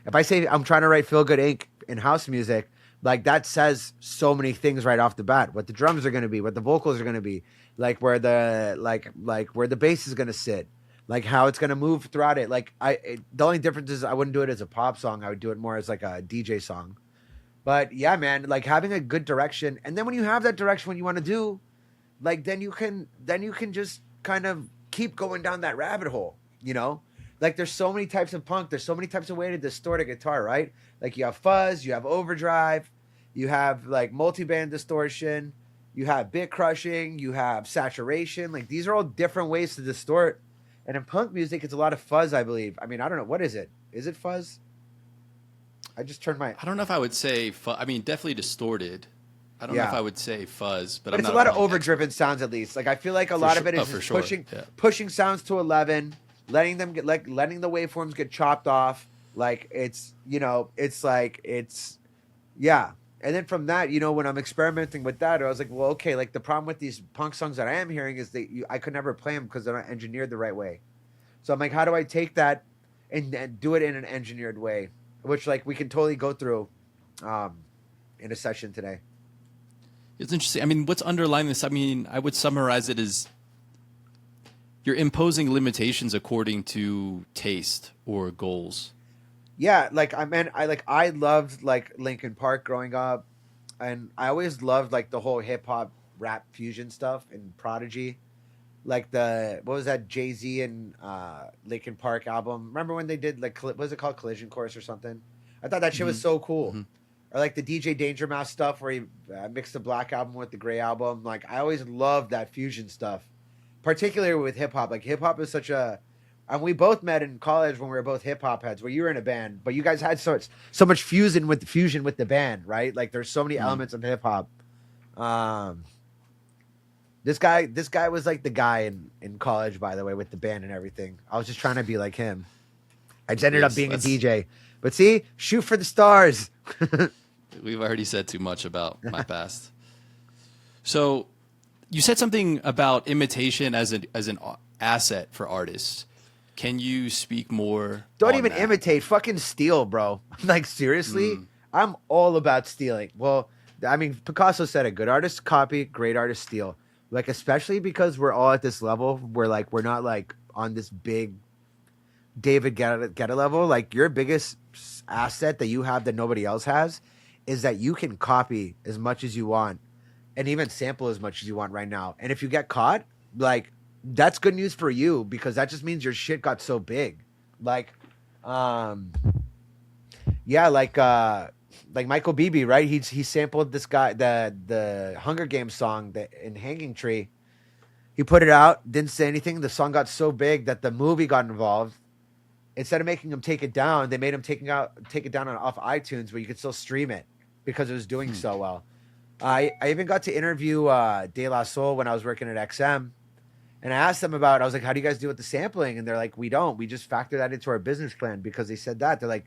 if I say I'm trying to write Feel Good Inc. in house music, like that says so many things right off the bat. What the drums are gonna be, what the vocals are gonna be, like where the where the bass is gonna sit, like how it's gonna move throughout it. The only difference is I wouldn't do it as a pop song. I would do it more as like a DJ song. But yeah, man, like having a good direction, and then when you have that direction, what you want to do, like then you can just kind of keep going down that rabbit hole, you know. Like there's so many types of punk, there's so many types of way to distort a guitar, right? Like you have fuzz, you have overdrive, you have like multi-band distortion, you have bit crushing, you have saturation. Like these are all different ways to distort. And in punk music, it's a lot of fuzz, I believe. I mean, I don't know, what is it? Is it fuzz? I just turned my I don't know if I would say I mean, definitely distorted. I don't know if yeah. I would say fuzz, but But I'm it's a not a lot of punk expert. overdriven sounds at least. Like I feel like a For lot of sure. it Oh, is for just sure. Yeah. pushing sounds to 11, letting them get like letting the waveforms get chopped off. Like it's yeah. And then from that, when I'm experimenting with that, I was like, well, okay, like the problem with these punk songs that I am hearing is I could never play them because they're not engineered the right way. So I'm like, how do I take that and do it in an engineered way, which like we can totally go through um, in a session today. It's interesting. I mean, what's underlying this? I mean, I would summarize it as you're imposing limitations according to taste or goals. Yeah, like I loved like Linkin Park growing up, and I always loved like the whole hip hop rap fusion stuff and Prodigy. Like the what was that Jay Z and Linkin Park album? Remember when they did like what was it called, Collision Course or something? I thought that shit was Hmm. so cool. Hmm. Or like the DJ Danger Mouse stuff where he mixed the Black album with the Gray album. Like I always loved that fusion stuff, particularly with hip hop. Like hip hop is such a, and we both met in college when we were both hip hop heads. Where you were in a band, but you guys had so much fusion with the band, right? Like there's so many Hmm. elements of hip hop. Um, this guy was like the guy in college, by the way, with the band and everything. I was just trying to be like him. I just ended up Yes, being a that's. DJ. But see, shoot for the stars. We've already said too much about my past. So you said something about imitation as an asset for artists. Can you speak more Don't on even that? imitate, fucking steal, bro. Like seriously, Mm, I'm all about stealing. Well, I mean, Picasso said it: good artists copy, great artists steal. Like especially because we're all at this level where like we're not like on this big David Guetta level. Like your biggest asset that you have that nobody else has is that you can copy as much as you want and even sample as much as you want right now. And if you get caught, like that's good news for you because that just means your shit got so big. Like, um, yeah, like Michael Beebe, right? He sampled this guy the Hunger Games song that in Hanging Tree. He put it out, didn't say anything. The song got so big that the movie got involved. Instead of making him take it down, they made him take it down off iTunes, where you could still stream it because it was doing hmm. so well. I even got to interview De La Soul when I was working at XM, and I asked them about. I was like, "How do you guys deal with the sampling?" And they're like, "We don't. We just factor that into our business plan because they said that they're like,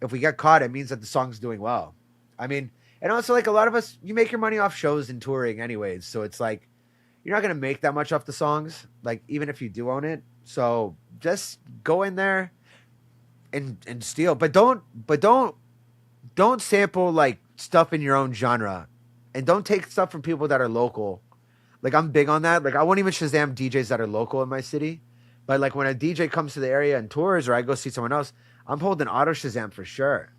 if we get caught, it means that the song's doing well. I mean, and also like a lot of us, you make your money off shows and touring anyways, so it's like you're not gonna make that much off the songs, like even if you do own it. So just go in there and steal, but don't sample like stuff in your own genre, and don't take stuff from people that are local. Like I'm big on that. Like I won't even Shazam DJs that are local in my city, but like when a DJ comes to the area and tours, or I go see someone else, I'm holding auto Shazam for sure.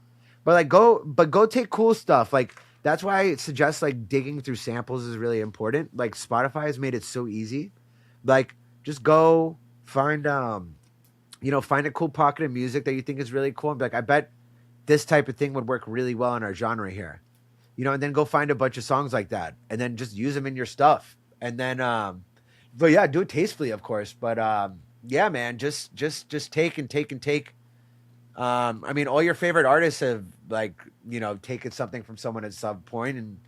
But go take cool stuff. Like that's why I suggest like digging through samples is really important. Like Spotify has made it so easy. Like just go find find a cool pocket of music that you think is really cool and be like, I bet this type of thing would work really well in our genre here. And then go find a bunch of songs like that and then just use them in your stuff. And then but yeah, do it tastefully, of course. But yeah, man, just take and take and take. I mean, all your favorite artists have like, taken something from someone at some point, and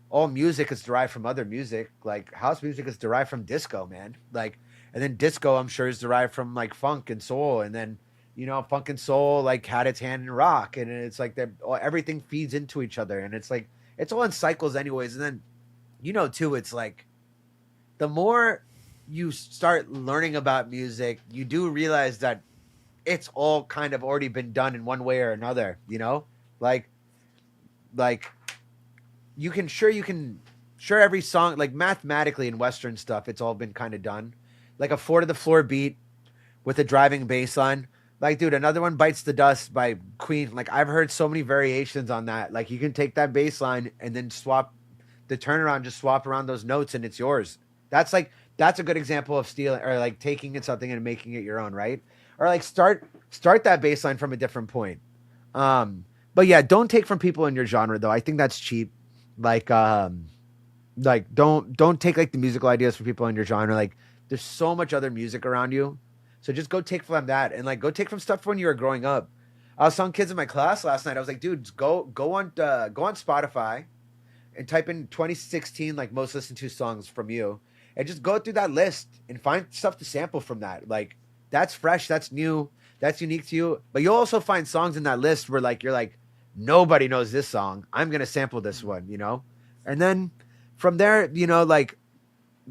all music is derived from other music. Like house music is derived from disco, man. Like, and then disco, I'm sure, is derived from like funk and soul, and then funk and soul like had its hand in rock, and it's like that everything feeds into each other, and it's like it's all in cycles anyways. And then too, it's like the more you start learning about music, you do realize that it's all kind of already been done in one way or another, like like you can every song, like mathematically in Western stuff, it's all been kind of done. Like a four to the floor beat with a driving bass line. Like, dude, another one, Bites the Dust by Queen. Like, I've heard so many variations on that. Like, you can take that bass line and then swap the turnaround, just swap around those notes and it's yours. That's a good example of stealing or like taking it something and making it your own, right? Or like start that bass line from a different point. But yeah, don't take from people in your genre though. I think that's cheap. Like, don't take like the musical ideas from people in your genre. Like, there's so much other music around you, so just go take from that, and like go take from stuff when you were growing up. I was telling kids in my class last night. I was like, dudes, go on Spotify and type in 2016 like most listened to songs from you, and just go through that list and find stuff to sample from that. Like, that's fresh, that's new, that's unique to you. But you'll also find songs in that list where like you're like, nobody knows this song. I'm gonna sample this one. And then from there, like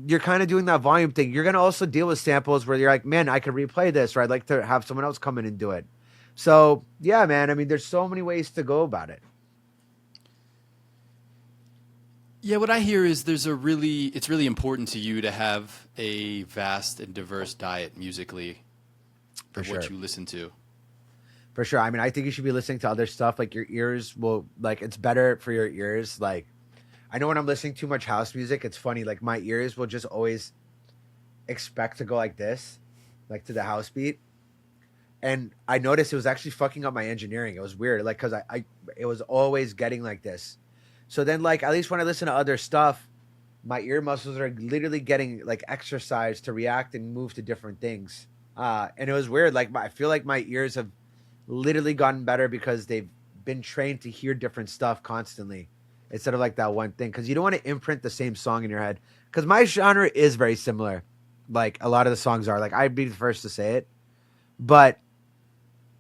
you're kind of doing that volume thing. You're gonna also deal with samples where you're like, man, I could replay this, or I'd like to have someone else come in and do it. So yeah, man. I mean, there's so many ways to go about it. Yeah, what I hear is it's really important to you to have a vast and diverse diet musically For of sure. what you listen to. For sure. I mean, I think you should be listening to other stuff. Like your ears will like it's better for your ears. Like I know when I'm listening too much house music, it's funny. Like my ears will just always expect to go like this, like to the house beat. And I noticed it was actually fucking up my engineering. It was weird, like because I it was always getting like this. So then, like at least when I listen to other stuff, my ear muscles are literally getting like exercise to react and move to different things. And it was weird. Like I feel like my ears have literally gotten better because they've been trained to hear different stuff constantly instead of like that one thing. Because you don't want to imprint the same song in your head. Because my genre is very similar. Like a lot of the songs are. Like I'd be the first to say it, but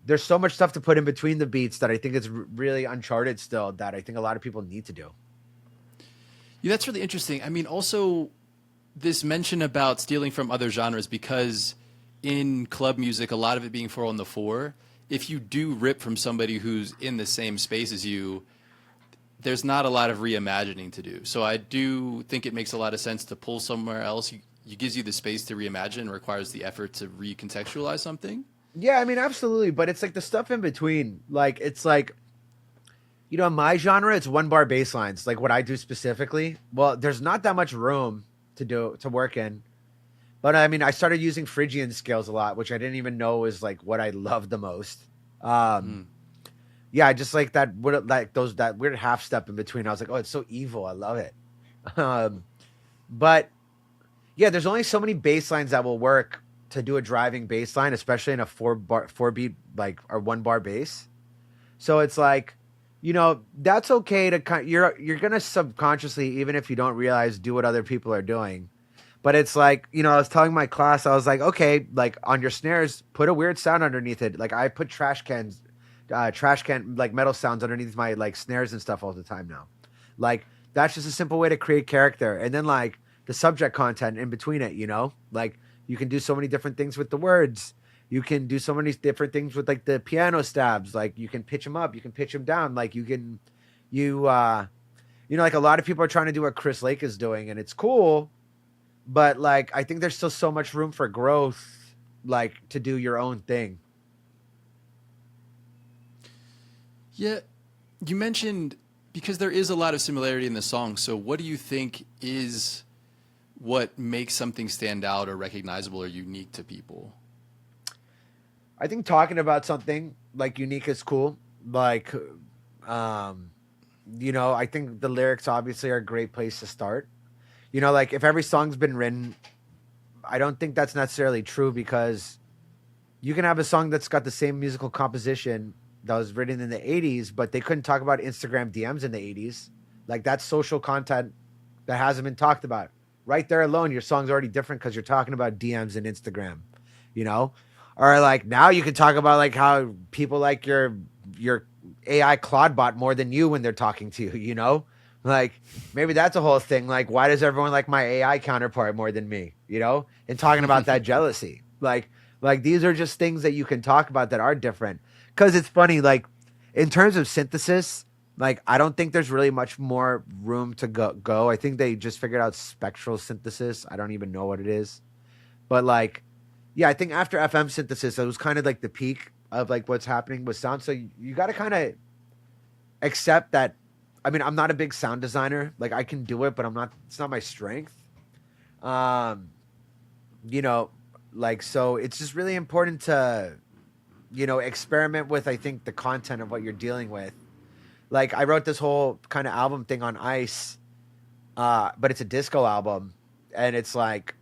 there's so much stuff to put in between the beats that I think it's really uncharted still. That I think a lot of people need to do. Yeah, that's really interesting. I mean, also this mention about stealing from other genres because in club music, a lot of it being 4 on the 4, if you do rip from somebody who's in the same space as you, there's not a lot of reimagining to do. So I do think it makes a lot of sense to pull somewhere else. It gives you the space to reimagine and requires the effort to recontextualize something. Yeah, I mean, absolutely. But it's like the stuff in between. Like it's like in my genre, it's one bar bass lines. Like what I do specifically. Well, there's not that much room to work in. But I mean, I started using Phrygian scales a lot, which I didn't even know was like what I loved the most. Um, Mm. yeah, I just like that weird half step in between. I was like, oh, it's so evil. I love it. Um, but yeah, there's only so many bass lines that will work to do a driving bass line, especially in a four beat like or one bar bass. So it's like, that's okay to you're gonna subconsciously, even if you don't realize, do what other people are doing. But it's like, I was telling my class, I was like, okay, like on your snares, put a weird sound underneath it. Like I put trash can like metal sounds underneath my like snares and stuff all the time now. Like that's just a simple way to create character. And then like the subject content in between it. Like you can do so many different things with the words. You can do so many different things with like the piano stabs. Like you can pitch them up, you can pitch them down. Like like a lot of people are trying to do what Chris Lake is doing, and it's cool. But like, I think there's still so much room for growth, like to do your own thing. Yeah, you mentioned because there is a lot of similarity in the song. So, what do you think is what makes something stand out or recognizable or unique to people? I think talking about something like unique is cool. Like, um, I think the lyrics obviously are a great place to start. Like if every song's been written, I don't think that's necessarily true because you can have a song that's got the same musical composition that was written in the 80s, but they couldn't talk about Instagram DMs in the 80s. Like that's social content that hasn't been talked about. Right there alone, your song's already different because you're talking about DMs and Instagram, you know? Or like now you can talk about like how people like your AI Claude bot more than you when they're talking to you, you know? Like maybe that's a whole thing. Like why does everyone like my AI counterpart more than me, you know? And talking about that jealousy. Like these are just things that you can talk about that are different. Cuz it's funny like in terms of synthesis, like I don't think there's really much more room to go. I think they just figured out spectral synthesis. I don't even know what it is. But like yeah, I think after FM synthesis, it was kind of like the peak of like what's happening with sound. So you got to kind of accept that. I mean, I'm not a big sound designer. Like I can do it, but I'm not. It's not my strength. Um, you know, like so, it's just really important to experiment with. I think the content of what you're dealing with. Like I wrote this whole kind of album thing on ice, but it's a disco album, and it's like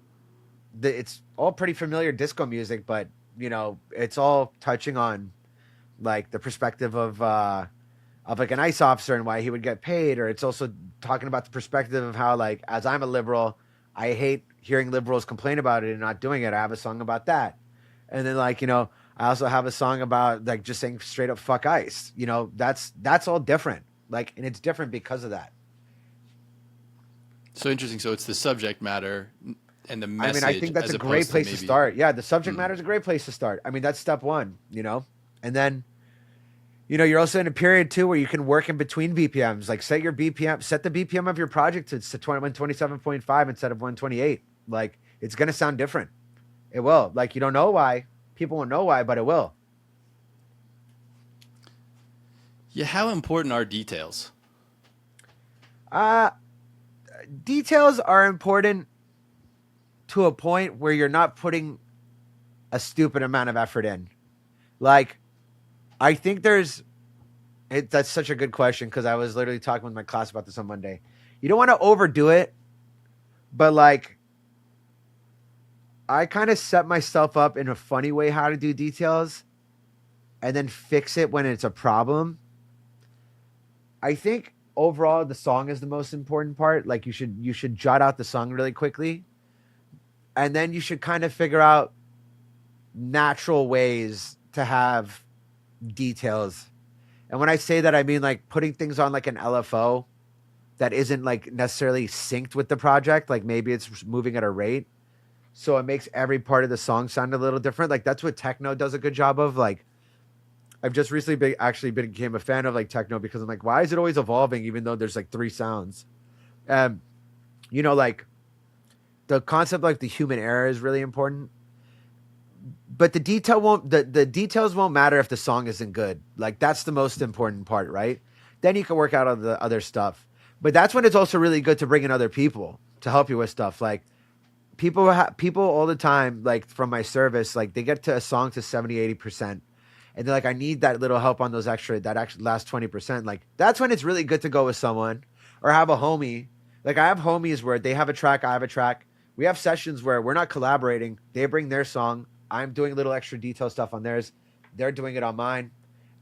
it's all pretty familiar disco music, but it's all touching on like the perspective of like an ICE officer and why he would get paid, or it's also talking about the perspective of how like as I'm a liberal, I hate hearing liberals complain about it and not doing it. I have a song about that, and then like I also have a song about like just saying straight up fuck ICE. That's all different. Like, and it's different because of that. So interesting. So it's the subject matter and the I mean, I message think that's as a great opposed to place to maybe. start. Yeah, the subject matter is a great place to start. I mean, that's step one, and then you're also in a period too where you can work in between BPMs. Like set your BPM, set the BPM of your project to 127.5 instead of 128. Like it's gonna sound different. It will. Like you don't know why. People won't know why, but it will. Yeah, how important are details? Uh Details are important to a point where you're not putting a stupid amount of effort in. Like I think that's such a good question because I was literally talking with my class about this on Monday. You don't want to overdo it, but like I kind of set myself up in a funny way how to do details and then fix it when it's a problem. I think overall the song is the most important part. Like you should jot out the song really quickly and then you should kind of figure out natural ways to have details. And when I say that I mean like putting things on like an LFO that isn't like necessarily synced with the project, like maybe it's moving at a rate so it makes every part of the song sound a little different. Like that's what techno does a good job of. Like I've just recently became a fan of like techno because I'm like, why is it always evolving even though there's like three sounds? Um, like the concept like the human error is really important. But the details won't matter if the song isn't good. Like that's the most important part, right? Then you can work out all the other stuff. But that's when it's also really good to bring in other people to help you with stuff. Like people all the time, like from my service, like they get to a song to 70-80%. And they're like, I need that little help on that actually last 20%. Like that's when it's really good to go with someone or have a homie. Like I have homies where they have a track, I have a track. We have sessions where we're not collaborating. They bring their song. I'm doing a little extra detail stuff on theirs. They're doing it on mine.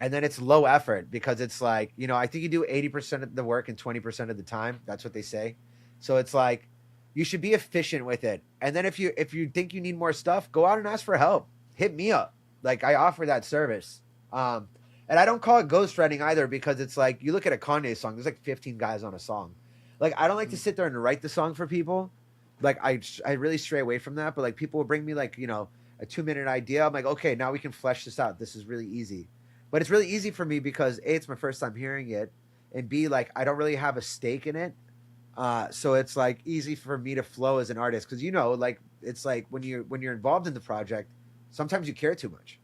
And then it's low effort because it's like, I think you do 80% of the work in 20% of the time. That's what they say. So it's like you should be efficient with it. And then if you think you need more stuff, go out and ask for help. Hit me up. Like I offer that service. And I don't call it ghostwriting either because it's like you look at a Kanye song, there's like 15 guys on a song. Like I don't like to sit there and write the song for people. Like I really stray away from that, but like people will bring me like, a 2-minute idea. I'm like, okay, now we can flesh this out. This is really easy. But it's really easy for me because A, it's my first time hearing it, and B, like I don't really have a stake in it. So it's like easy for me to flow as an artist because like it's like when you're involved in the project, sometimes you care too much.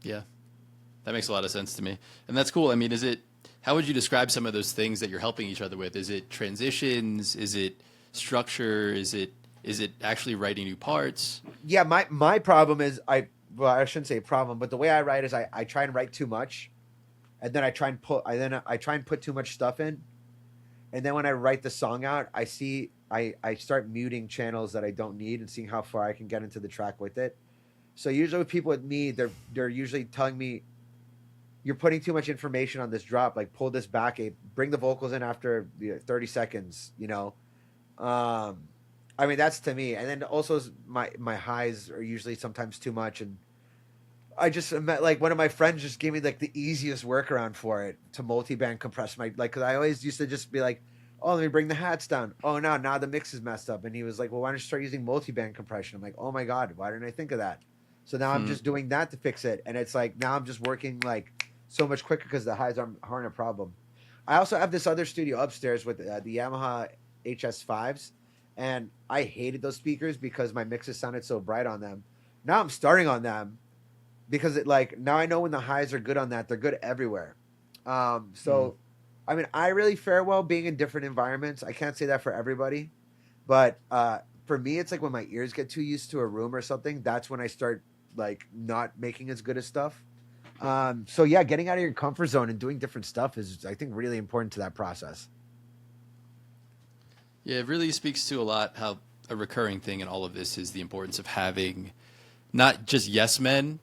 Yeah, that makes a lot of sense to me. And that's cool. I mean, how would you describe some of those things that you're helping each other with? Is it transitions? Is it structure? Is it actually writing new parts? Yeah, my problem is I shouldn't say problem, but the way I write is I try and write too much, and then I try and put too much stuff in, and then when I write the song out, I start muting channels that I don't need and seeing how far I can get into the track with it. So usually with people with me, they're usually telling me you're putting too much information on this drop. Like pull this back, bring the vocals in after 30 seconds. Um, I mean, that's to me. And then also my highs are usually sometimes too much, and I just met like one of my friends just gave me like the easiest workaround for it to multi-band compress my like. Cause I always used to just be like, oh, let me bring the hats down. Oh no, now the mix is messed up. And he was like, well, why don't you start using multi-band compression? I'm like, oh my god, why didn't I think of that? So now I'm Hmm. just doing that to fix it, and it's like now I'm just working like so much quicker because the highs aren't a problem. I also have this other studio upstairs with the Yamaha HS5s, and I hated those speakers because my mixes sounded so bright on them. Now I'm starting on them because it like now I know when the highs are good on that, they're good everywhere. Hmm. So I mean, I really fare well being in different environments. I can't say that for everybody, but for me, it's like when my ears get too used to a room or something, that's when I start like not making as good as stuff. So yeah, getting out of your comfort zone and doing different stuff is, I think, really important to that process. Yeah, it really speaks to a lot how a recurring thing in all of this is the importance of having not just yes men,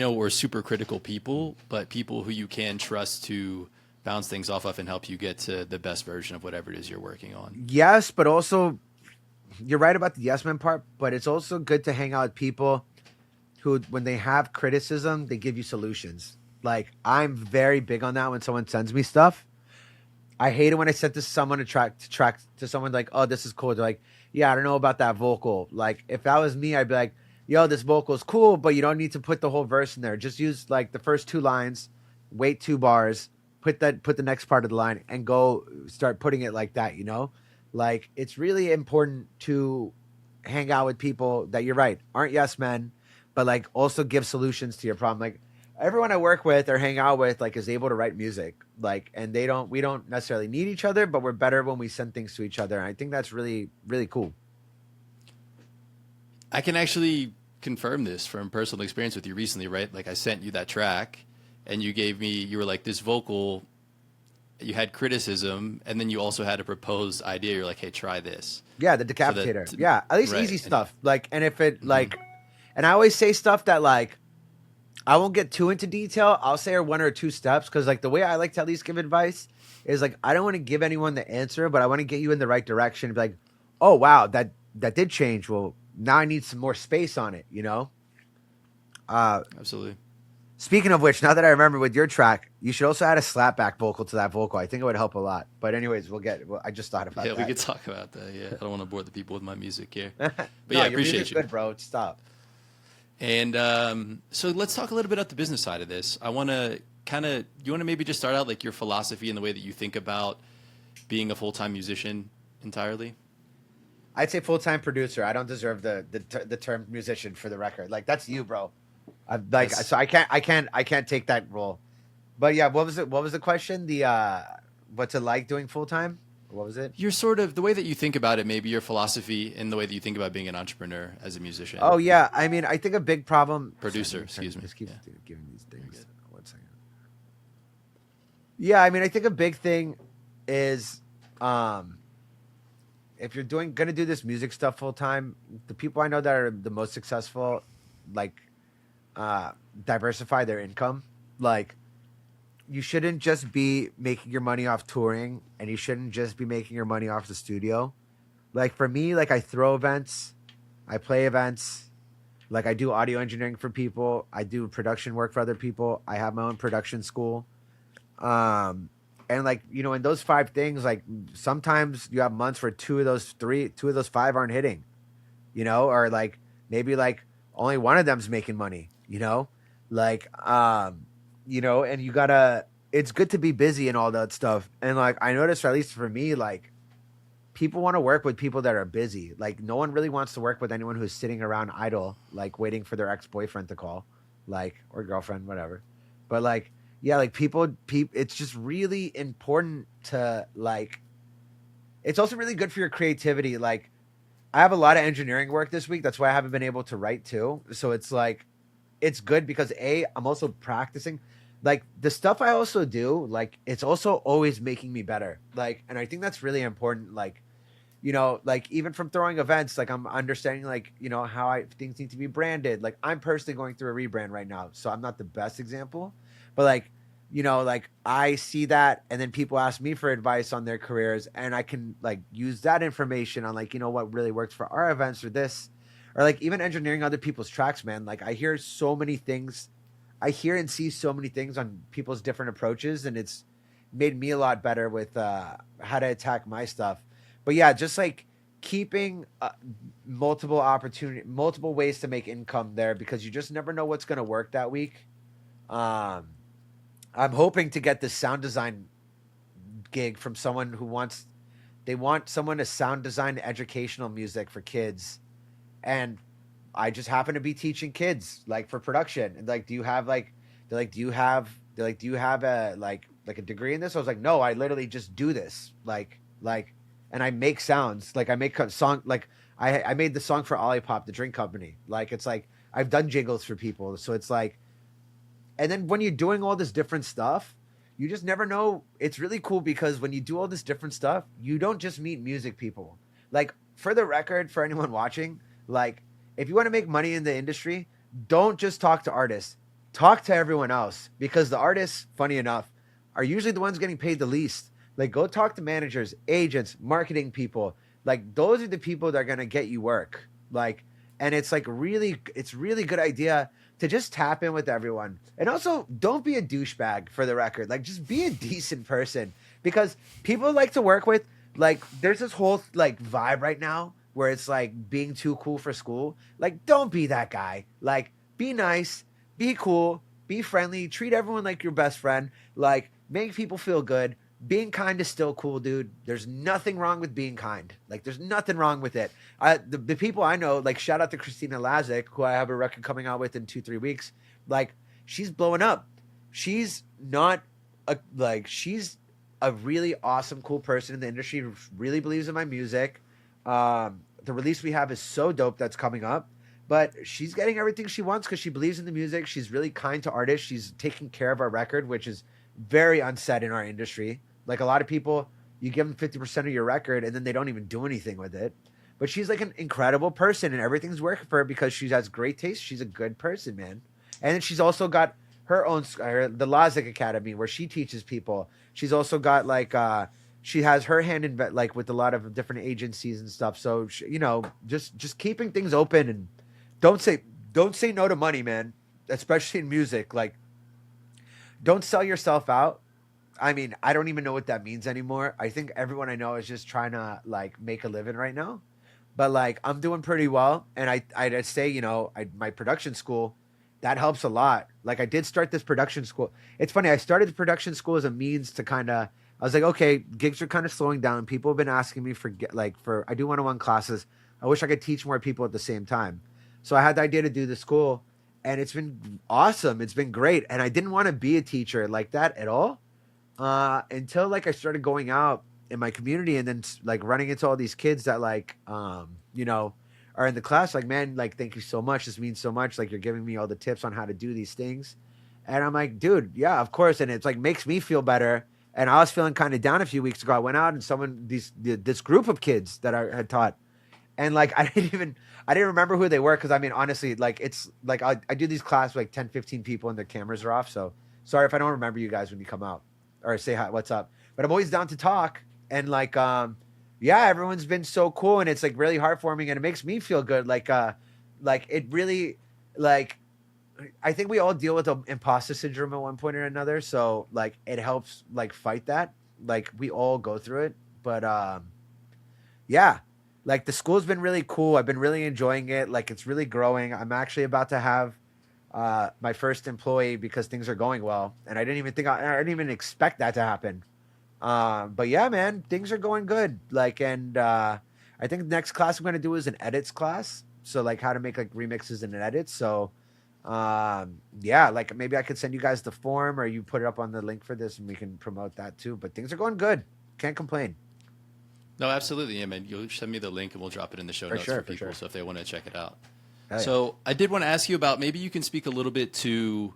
or super critical people, but people who you can trust to bounce things off of and help you get to the best version of whatever it is you're working on. Yes, but also you're right about the yes men part, but it's also good to hang out with people who, when they have criticism, they give you solutions. Like I'm very big on that when someone sends me stuff. I hate it when I send to someone to track to someone like, oh, this is cool. They're like, yeah, I don't know about that vocal. Like if that was me, I'd be like, yo, this vocal is cool, but you don't need to put the whole verse in there. Just use like the first two lines, wait 2 bars, put the next part of the line, and go start putting it like that. Like it's really important to hang out with people that you're right aren't yes men, but like also give solutions to your problem. Like everyone I work with or hang out with like is able to write music. Like and we don't necessarily need each other, but we're better when we send things to each other. And I think that's really, really cool. I can actually confirm this from personal experience with you recently, right? Like I sent you that track and you were like, this vocal, you had criticism, and then you also had a proposed idea. You're like, hey, try this. Yeah, the So that, decapitator. Yeah, at least right. easy And, stuff. Like and if it mhm. like and I always say stuff that like I won't get too into detail. I'll say one or two steps because like the way I like to at least give advice is like I don't want to give anyone the answer, but I want to get you in the right direction. Be like, oh wow, that did change. Well, now I need some more space on it. Uh, Absolutely. Speaking of which, now that I remember with your track, you should also add a slapback vocal to that vocal. I think it would help a lot. But anyways, I just thought about Yeah, we that. could talk about that. Yeah, I don't want to bore the people with my music here. But No, yeah, I your music's appreciate you. good, bro. Stop. And so let's talk a little bit about the business side of this. I want to you want to maybe just start out like your philosophy and the way that you think about being a full time musician entirely? I'd say full time producer. I don't deserve the term musician for the record. Like that's you, bro. I like That's so I can't take that role. But yeah, what was it? What was the question? The what's it like doing full time? What was it? you're sort of the way that you think about it, maybe your philosophy and the way that you think about being an entrepreneur as a musician, Oh yeah, I mean I think a big problem. Sorry, let producer, me turn. excuse me. This keeps Yeah, giving these you're things. good. 1 second. Yeah, I mean I think a big thing is um if you're doing gonna do this music stuff full time, the people I know that are the most successful, like uh diversify their income. Like you shouldn't just be making your money off touring and you shouldn't just be making your money off the studio. Like for me, like I throw events, I play events, like I do audio engineering for people, I do production work for other people, I have my own production school. Um and like, in those five things, like sometimes you have months where two of those five aren't hitting, or like maybe like only one of them's making money. Like and you gotta it's good to be busy and all that stuff. And like I noticed, or at least for me, like people want to work with people that are busy. Like no one really wants to work with anyone who's sitting around idle, like waiting for their ex-boyfriend to call, like, or girlfriend, whatever. But like yeah, like it's just really important to like it's also really good for your creativity. Like I have a lot of engineering work this week. That's why I haven't been able to write too. So it's like it's good because I'm also practicing. Like the stuff I also do, like it's also always making me better. Like, and I think that's really important. Like, like even from throwing events, like I'm understanding like, how things need to be branded. Like I'm personally going through a rebrand right now. So I'm not the best example, but like like I see that, and then people ask me for advice on their careers, and I can like use that information on like what really works for our events or this, or like even engineering other people's tracks, man. Like I hear so many things, I hear and see so many things on people's different approaches, and it's made me a lot better with how to attack my stuff. But yeah, just like keeping multiple ways to make income there, because you just never know what's going to work that week. Um, I'm hoping to get this sound design gig from someone who wants they want someone to sound design educational music for kids, and I just happen to be teaching kids like for production. And like, do you have like they're like, do you have a like a degree in this? I was like, no, I literally just do this. And I make sounds. Like I make a song like I made the song for Olipop, the drink company. Like it's like I've done jingles for people. So it's like, and then when you're doing all this different stuff, you just never know. It's really cool because when you do all this different stuff, you don't just meet music people. Like for the record, for anyone watching, like if you want to make money in the industry, don't just talk to artists. Talk to everyone else, because the artists, funny enough, are usually the ones getting paid the least. Like go talk to managers, agents, marketing people. Like those are the people that are going to get you work. Like, and it's really good idea to just tap in with everyone. And also, don't be a douchebag, for the record. Like, just be a decent person, because people like to work with. Like, there's this whole like vibe right now where it's like being too cool for school. Like, don't be that guy. Like, be nice, be cool, be friendly, treat everyone like your best friend. Like, make people feel good. Being kind is still cool, dude. There's nothing wrong with being kind. Like, there's nothing wrong with it. The people I know, like shout out to Christina Lazic, who I have a record coming out with in 2-3 weeks. Like she's blowing up. She's not she's a really awesome, cool person in the industry who really believes in my music. The release we have is so dope that's coming up. But she's getting everything she wants because she believes in the music. She's really kind to artists. She's taking care of our record, which is very unsaid in our industry. Like a lot of people, you give them 50% of your record and then they don't even do anything with it. But she's like an incredible person, and everything's working for her because she has great taste. She's a good person, man. And then she's also got her own the Lozic Academy where she teaches people. She's also got like she has her hand in like with a lot of different agencies and stuff. So she, just keeping things open, and don't say don't say no to money, man. Especially in music, like don't sell yourself out. I mean, I don't even know what that means anymore. I think everyone I know is just trying to like make a living right now. But like I'm doing pretty well, and I'd say my production school that helps a lot. Like I did start this production school. It's funny. I started the production school as a means to kind of. I was like, okay, gigs are kind of slowing down. People have been asking me for I do one-on-one classes. I wish I could teach more people at the same time. So I had the idea to do the school, and it's been awesome. It's been great, and I didn't want to be a teacher like that at all until like I started going out in my community, and then like running into all these kids that are in the class. Like, man, like thank you so much. This means so much. Like you're giving me all the tips on how to do these things, and I'm like, dude, yeah, of course. And it's like makes me feel better. And I was feeling kind of down a few weeks ago. I went out and this group of kids that I had taught, and like I didn't remember who they were, because I mean honestly, like it's like I do these classes with like 10, 15 people and their cameras are off. So sorry if I don't remember you guys when you come out or say hi, what's up. But I'm always down to talk, and like yeah, everyone's been so cool, and it's like really heartwarming, and it makes me feel good. Like it really like I think we all deal with imposter syndrome at one point or another. So like it helps like fight that. Like we all go through it. But yeah, like the school's been really cool. I've been really enjoying it. Like it's really growing. I'm actually about to have my first employee because things are going well, and I didn't even expect that to happen. But yeah, man, things are going good. Like, and I think the next class I'm gonna do is an edits class. So like how to make like remixes and edits. So yeah, like maybe I could send you guys the form, or you put it up on the link for this, and we can promote that too. But things are going good. Can't complain. No, absolutely. Yeah, man. You'll send me the link and we'll drop it in the show For notes sure, for for people. sure. So if they want to check it out. Hell yeah. So I did want to ask you about, maybe you can speak a little bit to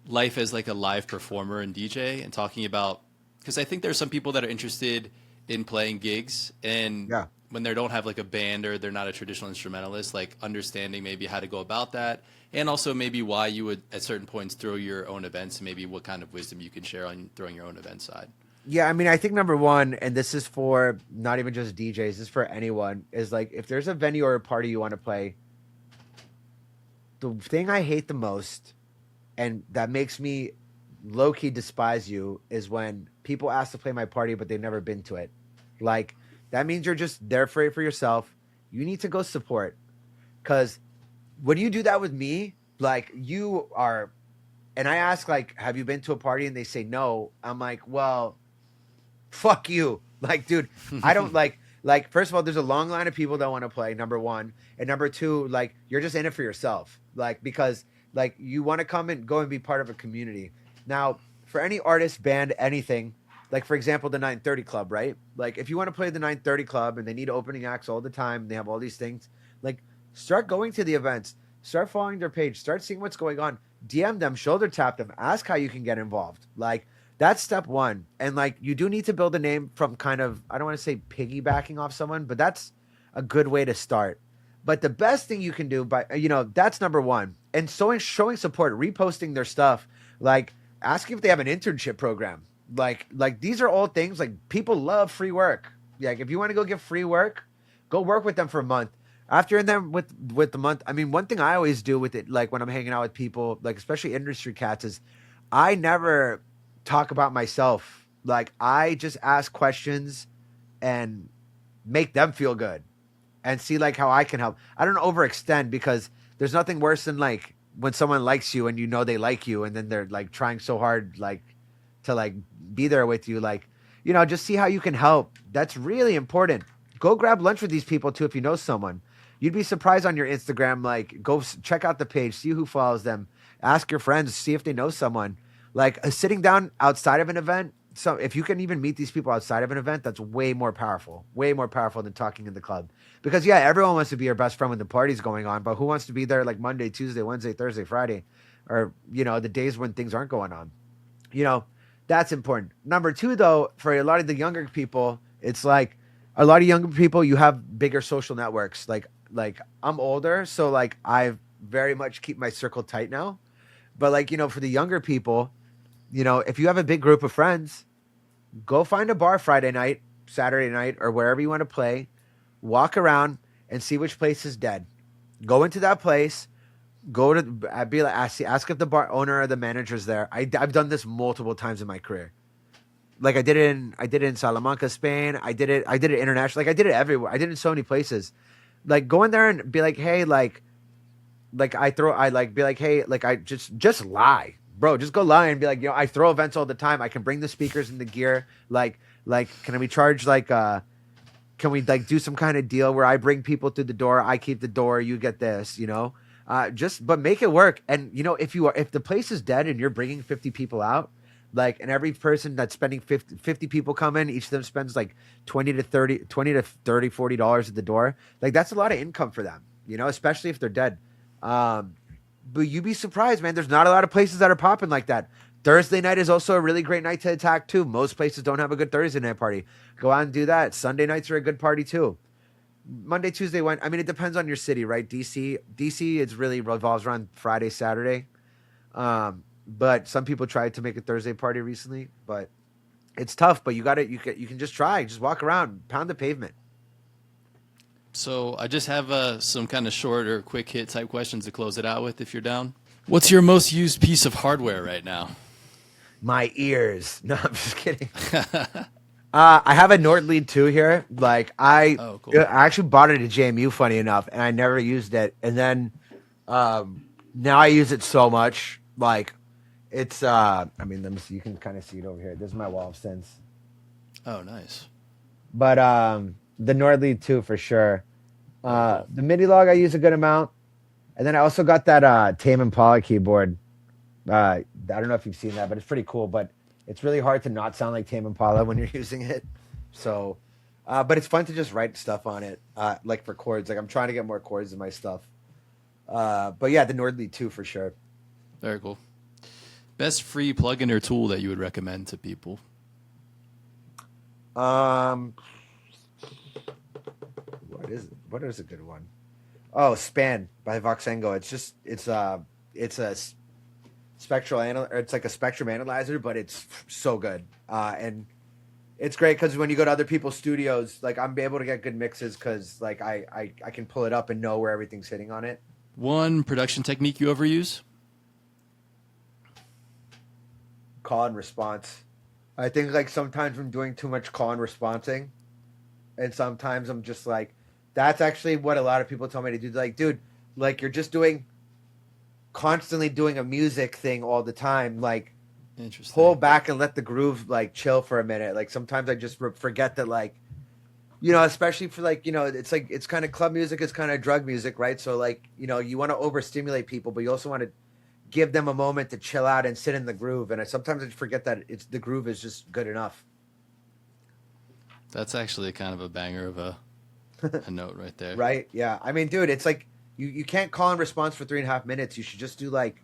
life as like a live performer and DJ, and talking about, because I think there's some people that are interested in playing gigs, and Yeah. when they don't have like a band or they're not a traditional instrumentalist, like understanding maybe how to go about that, and also maybe why you would at certain points throw your own events, and maybe what kind of wisdom you can share on throwing your own event side. Yeah, I mean, I think number one, and this is for not even just DJs, this is for anyone, is like if there's a venue or a party you want to play, the thing I hate the most, and that makes me low key despise you, is when people ask to play my party but they've never been to it. Like that means you're just there for it for yourself. You need to go support, because when you do that with me, like you are, and I ask like, have you been to a party? And they say no. I'm like, well, fuck you. Like, dude, I don't like first of all, there's a long line of people that want to play, number one. And number two, like you're just in it for yourself. Like, because like you want to come and go and be part of a community. Now, for any artist, band, anything, like for example, the 930 Club, right? Like if you want to play the 930 Club and they need opening acts all the time, they have all these things, like start going to the events, start following their page, start seeing what's going on, DM them, shoulder tap them, ask how you can get involved. Like that's step one. And like you do need to build a name from kind of, I don't want to say piggybacking off someone, but that's a good way to start. But the best thing you can do by, that's number one. And showing support, reposting their stuff, like asking if they have an internship program. Like these are all things like people love free work. Like if you want to go get free work, go work with them for a month. After and then with the month, I mean, one thing I always do with it, like when I'm hanging out with people, like especially industry cats, is I never talk about myself. Like I just ask questions and make them feel good and see like how I can help. I don't overextend, because there's nothing worse than like when someone likes you and you know they like you and then they're like trying so hard like to like be there with you. Like, just see how you can help. That's really important. Go grab lunch with these people too if you know someone. You'd be surprised on your Instagram. Like, go check out the page, see who follows them, ask your friends, see if they know someone. Like sitting down outside of an event. So if you can even meet these people outside of an event, that's way more powerful than talking in the club. Because yeah, everyone wants to be your best friend when the party's going on, but who wants to be there like Monday, Tuesday, Wednesday, Thursday, Friday, or the days when things aren't going on? That's important. Number two, though, for a lot of the younger people, it's like a lot of younger people, you have bigger social networks. Like I'm older, so like I very much keep my circle tight now. But like, for the younger people, if you have a big group of friends, go find a bar Friday night, Saturday night, or wherever you want to play, walk around and see which place is dead. Go into that place. Go to be like ask if the bar owner or the manager's there. I've done this multiple times in my career. Like I did it in Salamanca, Spain. I did it internationally. Like I did it everywhere. I did it in so many places. Like go in there and be like, hey, hey, like I just lie, bro. Just go lie and be like, I throw events all the time. I can bring the speakers and the gear. Like can we charge can we like do some kind of deal where I bring people through the door, I keep the door, you get this, but make it work. And if the place is dead and you're bringing 50 people out, like, and every person that's spending 50 people come in, each of them spends like 20 to 30 $40 at the door. Like that's a lot of income for them, especially if they're dead. But you'd be surprised, man. There's not a lot of places that are popping like that. Thursday night is also a really great night to attack too. Most places don't have a good Thursday night party. Go out and do that. Sunday nights are a good party too. Monday, Tuesday, Wednesday. I mean, it depends on your city, right? DC, it's really revolves around Friday, Saturday. But some people tried to make a Thursday party recently, but it's tough. But you can just try, just walk around, pound the pavement. So I just have some kind of short or quick hit type questions to close it out with, if you're down. What's your most used piece of hardware right now? My ears. No, I'm just kidding. I have a Nord Lead 2 here. Like I actually bought it at JMU, funny enough, and I never used it. And then now I use it so much. Like it's I mean, let me see. You can kind of see it over here. This is my wall of synths. Oh, nice. But the Nord Lead 2 for sure. The MIDI log I use a good amount. And then I also got that Tame Impala keyboard. I don't know if you've seen that, but it's pretty cool. But it's really hard to not sound like Tame Impala when you're using it. So, but it's fun to just write stuff on it, like for chords. Like I'm trying to get more chords in my stuff. But yeah, the Nord Lead 2 for sure. Very cool. Best free plugin or tool that you would recommend to people? What is a good one? Oh, Span by Voxengo. It's a it's like a spectrum analyzer, but it's so good. And it's great because when you go to other people's studios, like I'm able to get good mixes because like I can pull it up and know where everything's hitting on it. One production technique you ever use? Call and response. I think like sometimes I'm doing too much call and responding, and sometimes I'm just like, that's actually what a lot of people tell me to do. Like, dude, like you're just doing constantly doing a music thing all the time. Like, pull Interesting. back and let the groove like chill for a minute. Like sometimes I just forget that like especially for like it's kind of club music is kind of drug music, right? So like you want to overstimulate people, but you also want to give them a moment to chill out and sit in the groove. And sometimes I forget that it's the groove is just good enough. That's actually kind of a banger of a note right there. Right? Yeah. I mean, dude, it's like you can't call and response for 3.5 minutes. You should do like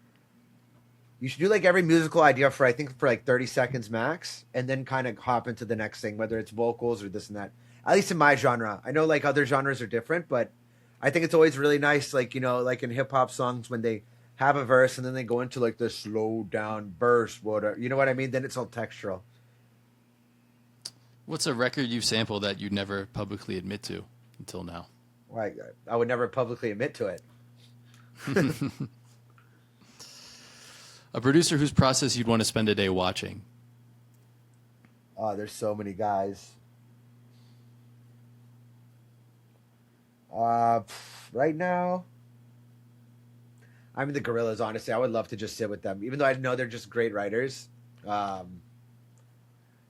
every musical idea for I think for like 30 seconds max, and then kind of hop into the next thing, whether it's vocals or this and that. At least in my genre, I know like other genres are different, but I think it's always really nice, like like in hip hop songs when they have a verse and then they go into like the slow down burst, whatever. You know what I mean? Then it's all textural. What's a record you've sampled that you'd never publicly admit to until now? Like I would never publicly admit to it. A producer whose process you'd want to spend a day watching. Oh, there's so many guys. Right now, I mean the Gorillas. Honestly, I would love to just sit with them, even though I know they're just great writers. Um,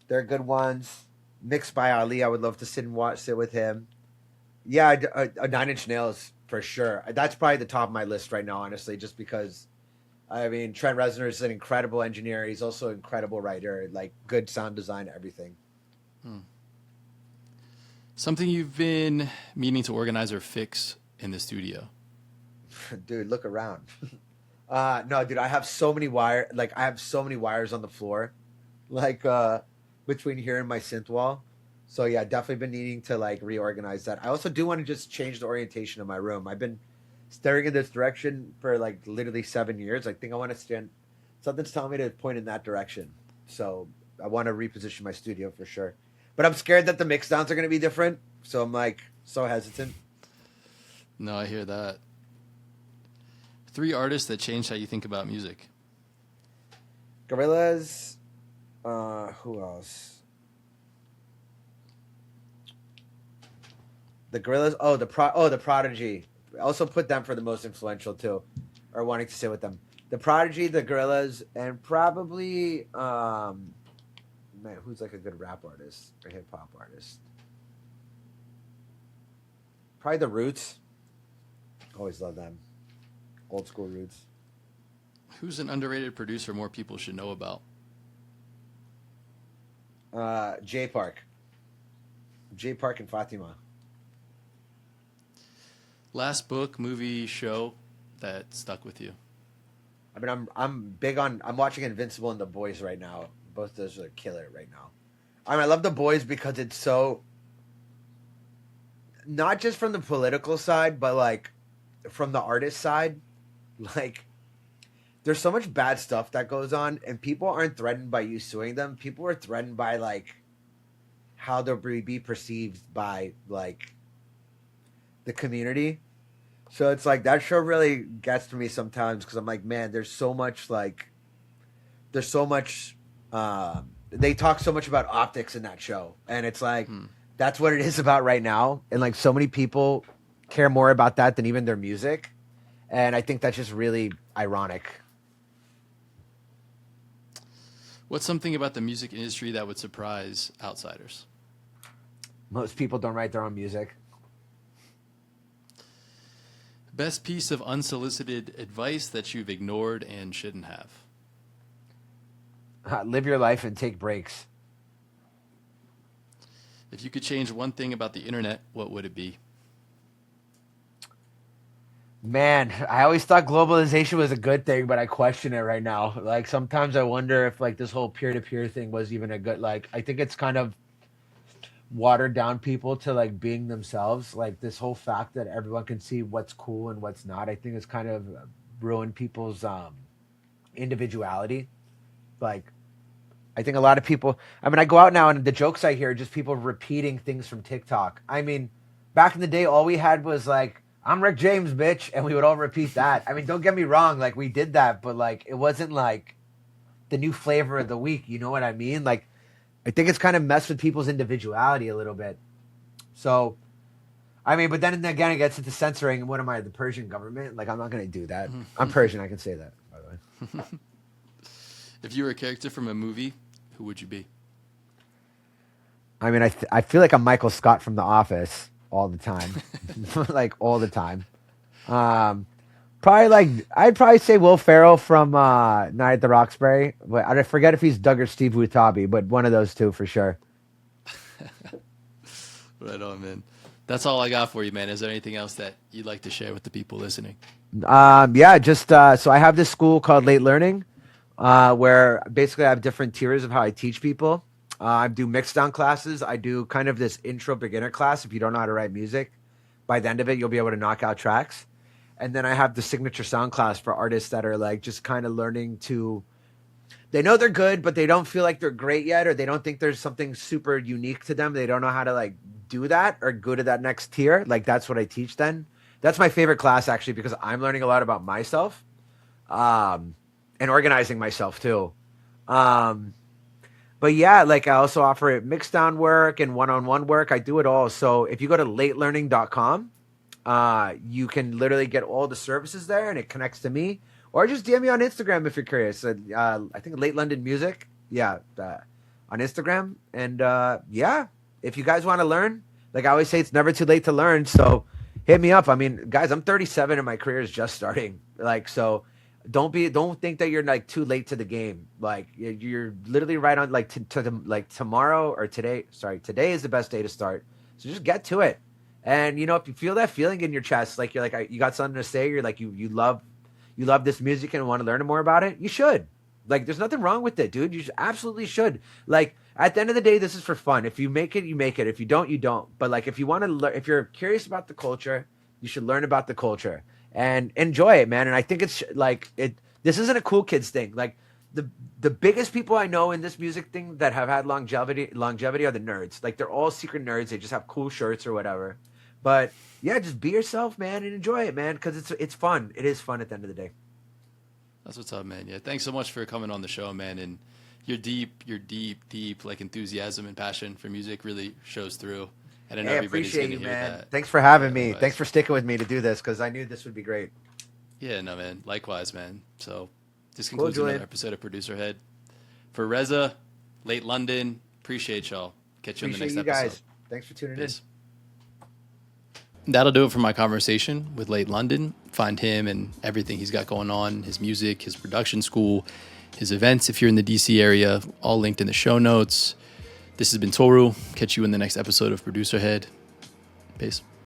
they're good ones. Mixed by Ali, I would love to sit with him. Yeah, a Nine Inch Nails for sure. That's probably the top of my list right now, honestly, just because I mean Trent Reznor is an incredible engineer. He's also an incredible writer, like good sound design, everything. Hmm. Something you've been meaning to organize or fix in the studio. Dude, look around. No, dude, I have so many wires on the floor, like between here and my synth wall. So yeah, definitely been needing to like reorganize that. I also do want to just change the orientation of my room. I've been staring in this direction for like literally 7 years. I think I want to stand. Something's telling me to point in that direction. So I want to reposition my studio for sure. But I'm scared that the mix downs are going to be different. So I'm like so hesitant. No, I hear that. Three artists that changed how you think about music. Gorillas. Who else? The Gorillas. The Prodigy. I also put them for the most influential too, or wanting to sit with them. The Prodigy, the Gorillas, and probably man, who's like a good rap artist or hip hop artist? Probably the Roots. Always love them. Old school Roots. Who's an underrated producer more people should know about? J Park. J Park and Fatima. Last book, movie, show that stuck with you. I mean, I'm big on. I'm watching Invincible and The Boys right now. Both those are killer right now. I mean, I love The Boys because it's so not just from the political side, but like from the artist side. Like, there's so much bad stuff that goes on, and people aren't threatened by you suing them. People are threatened by like how they'll be perceived by like the community. So it's like that show really gets to me sometimes because I'm like, man, there's so much. They talk so much about optics in that show, and it's like that's what it is about right now. And like so many people care more about that than even their music, and I think that's just really ironic. What's something about the music industry that would surprise outsiders? Most people don't write their own music. Best piece of unsolicited advice that you've ignored and shouldn't have? Live your life and take breaks. If you could change one thing about the internet, what would it be? Man, I always thought globalization was a good thing, but I question it right now. Like sometimes I wonder if like this whole peer to peer thing was even a good. Like I think it's kind of watered down people to like being themselves. Like this whole fact that everyone can see what's cool and what's not, I think is kind of ruined people's individuality. Like I think a lot of people. I mean, I go out now and the jokes I hear are just people repeating things from TikTok. I mean, back in the day, all we had was like, "I'm Rick James, bitch," and we would all repeat that. I mean, don't get me wrong, like we did that, but like it wasn't like the new flavor of the week. You know what I mean? Like I think it's kind of messed with people's individuality a little bit. So I mean, but then again, it gets into censoring. What am I, the Persian government? Like I'm not gonna do that. I'm Persian. I can say that, by the way. If you were a character from a movie, who would you be? I mean, I feel like I'm Michael Scott from The Office all the time, like all the time. Um, Probably like I'd probably say Will Ferrell from Night at the Roxbury, but I forget if he's Doug or Steve Wutabi, but one of those two for sure. Right on, man. That's all I got for you, man. Is there anything else that you'd like to share with the people listening? Yeah, just so I have this school called Late Learning, where basically I have different tiers of how I teach people. I do mixed down classes. I do kind of this intro beginner class. If you don't know how to write music, by the end of it, you'll be able to knock out tracks. And then I have the signature sound class for artists that are like just kind of learning to. They know they're good, but they don't feel like they're great yet, or they don't think there's something super unique to them. They don't know how to like do that or go to that next tier. Like that's what I teach then. That's my favorite class actually because I'm learning a lot about myself, and organizing myself too. Um, but yeah, like I also offer mixed down work and one-on-one work. I do it all. So if you go to latelearning.com, you can literally get all the services there and it connects to me. Or just DM me on Instagram if you're curious. I think Late London Music. Yeah, on Instagram. And yeah, if you guys want to learn, like I always say, it's never too late to learn. So hit me up. I mean, guys, I'm 37 and my career is just starting. Like, so don't think that you're like too late to the game. Like you're literally right on like like tomorrow or today. Sorry, today is the best day to start. So just get to it. And you know, if you feel that feeling in your chest, like you're like you got something to say, you're like you love this music and want to learn more about it, you should. Like, there's nothing wrong with it, dude. Absolutely should. Like, at the end of the day, this is for fun. If you make it, you make it. If you don't, you don't. But like, if you want to learn, if you're curious about the culture, you should learn about the culture and enjoy it, man. And I think it's like it. This isn't a cool kids thing. Like the biggest people I know in this music thing that have had longevity are the nerds. Like they're all secret nerds. They just have cool shirts or whatever. But yeah, just be yourself, man, and enjoy it, man, because it's fun. It is fun at the end of the day. That's what's up, man. Yeah, thanks so much for coming on the show, man. And your deep like enthusiasm and passion for music really shows through. And I know Hey, I everybody's appreciate going to you, hear man. that. Thanks for having Yeah, me. likewise. Thanks for sticking with me to do this because I knew this would be great. Yeah, no, man. Likewise, man. So this Cool, concludes Julian. another episode of Producer Head. For Reza, Late London, appreciate y'all. Catch you in the Appreciate next you episode. guys. Thanks for tuning Peace. That'll do it for my conversation with Late London. Find him and everything he's got going on, his music, his production school, his events if you're in the DC area, all linked in the show notes. This has been Toru. Catch you in the next episode of Producer Head. Peace.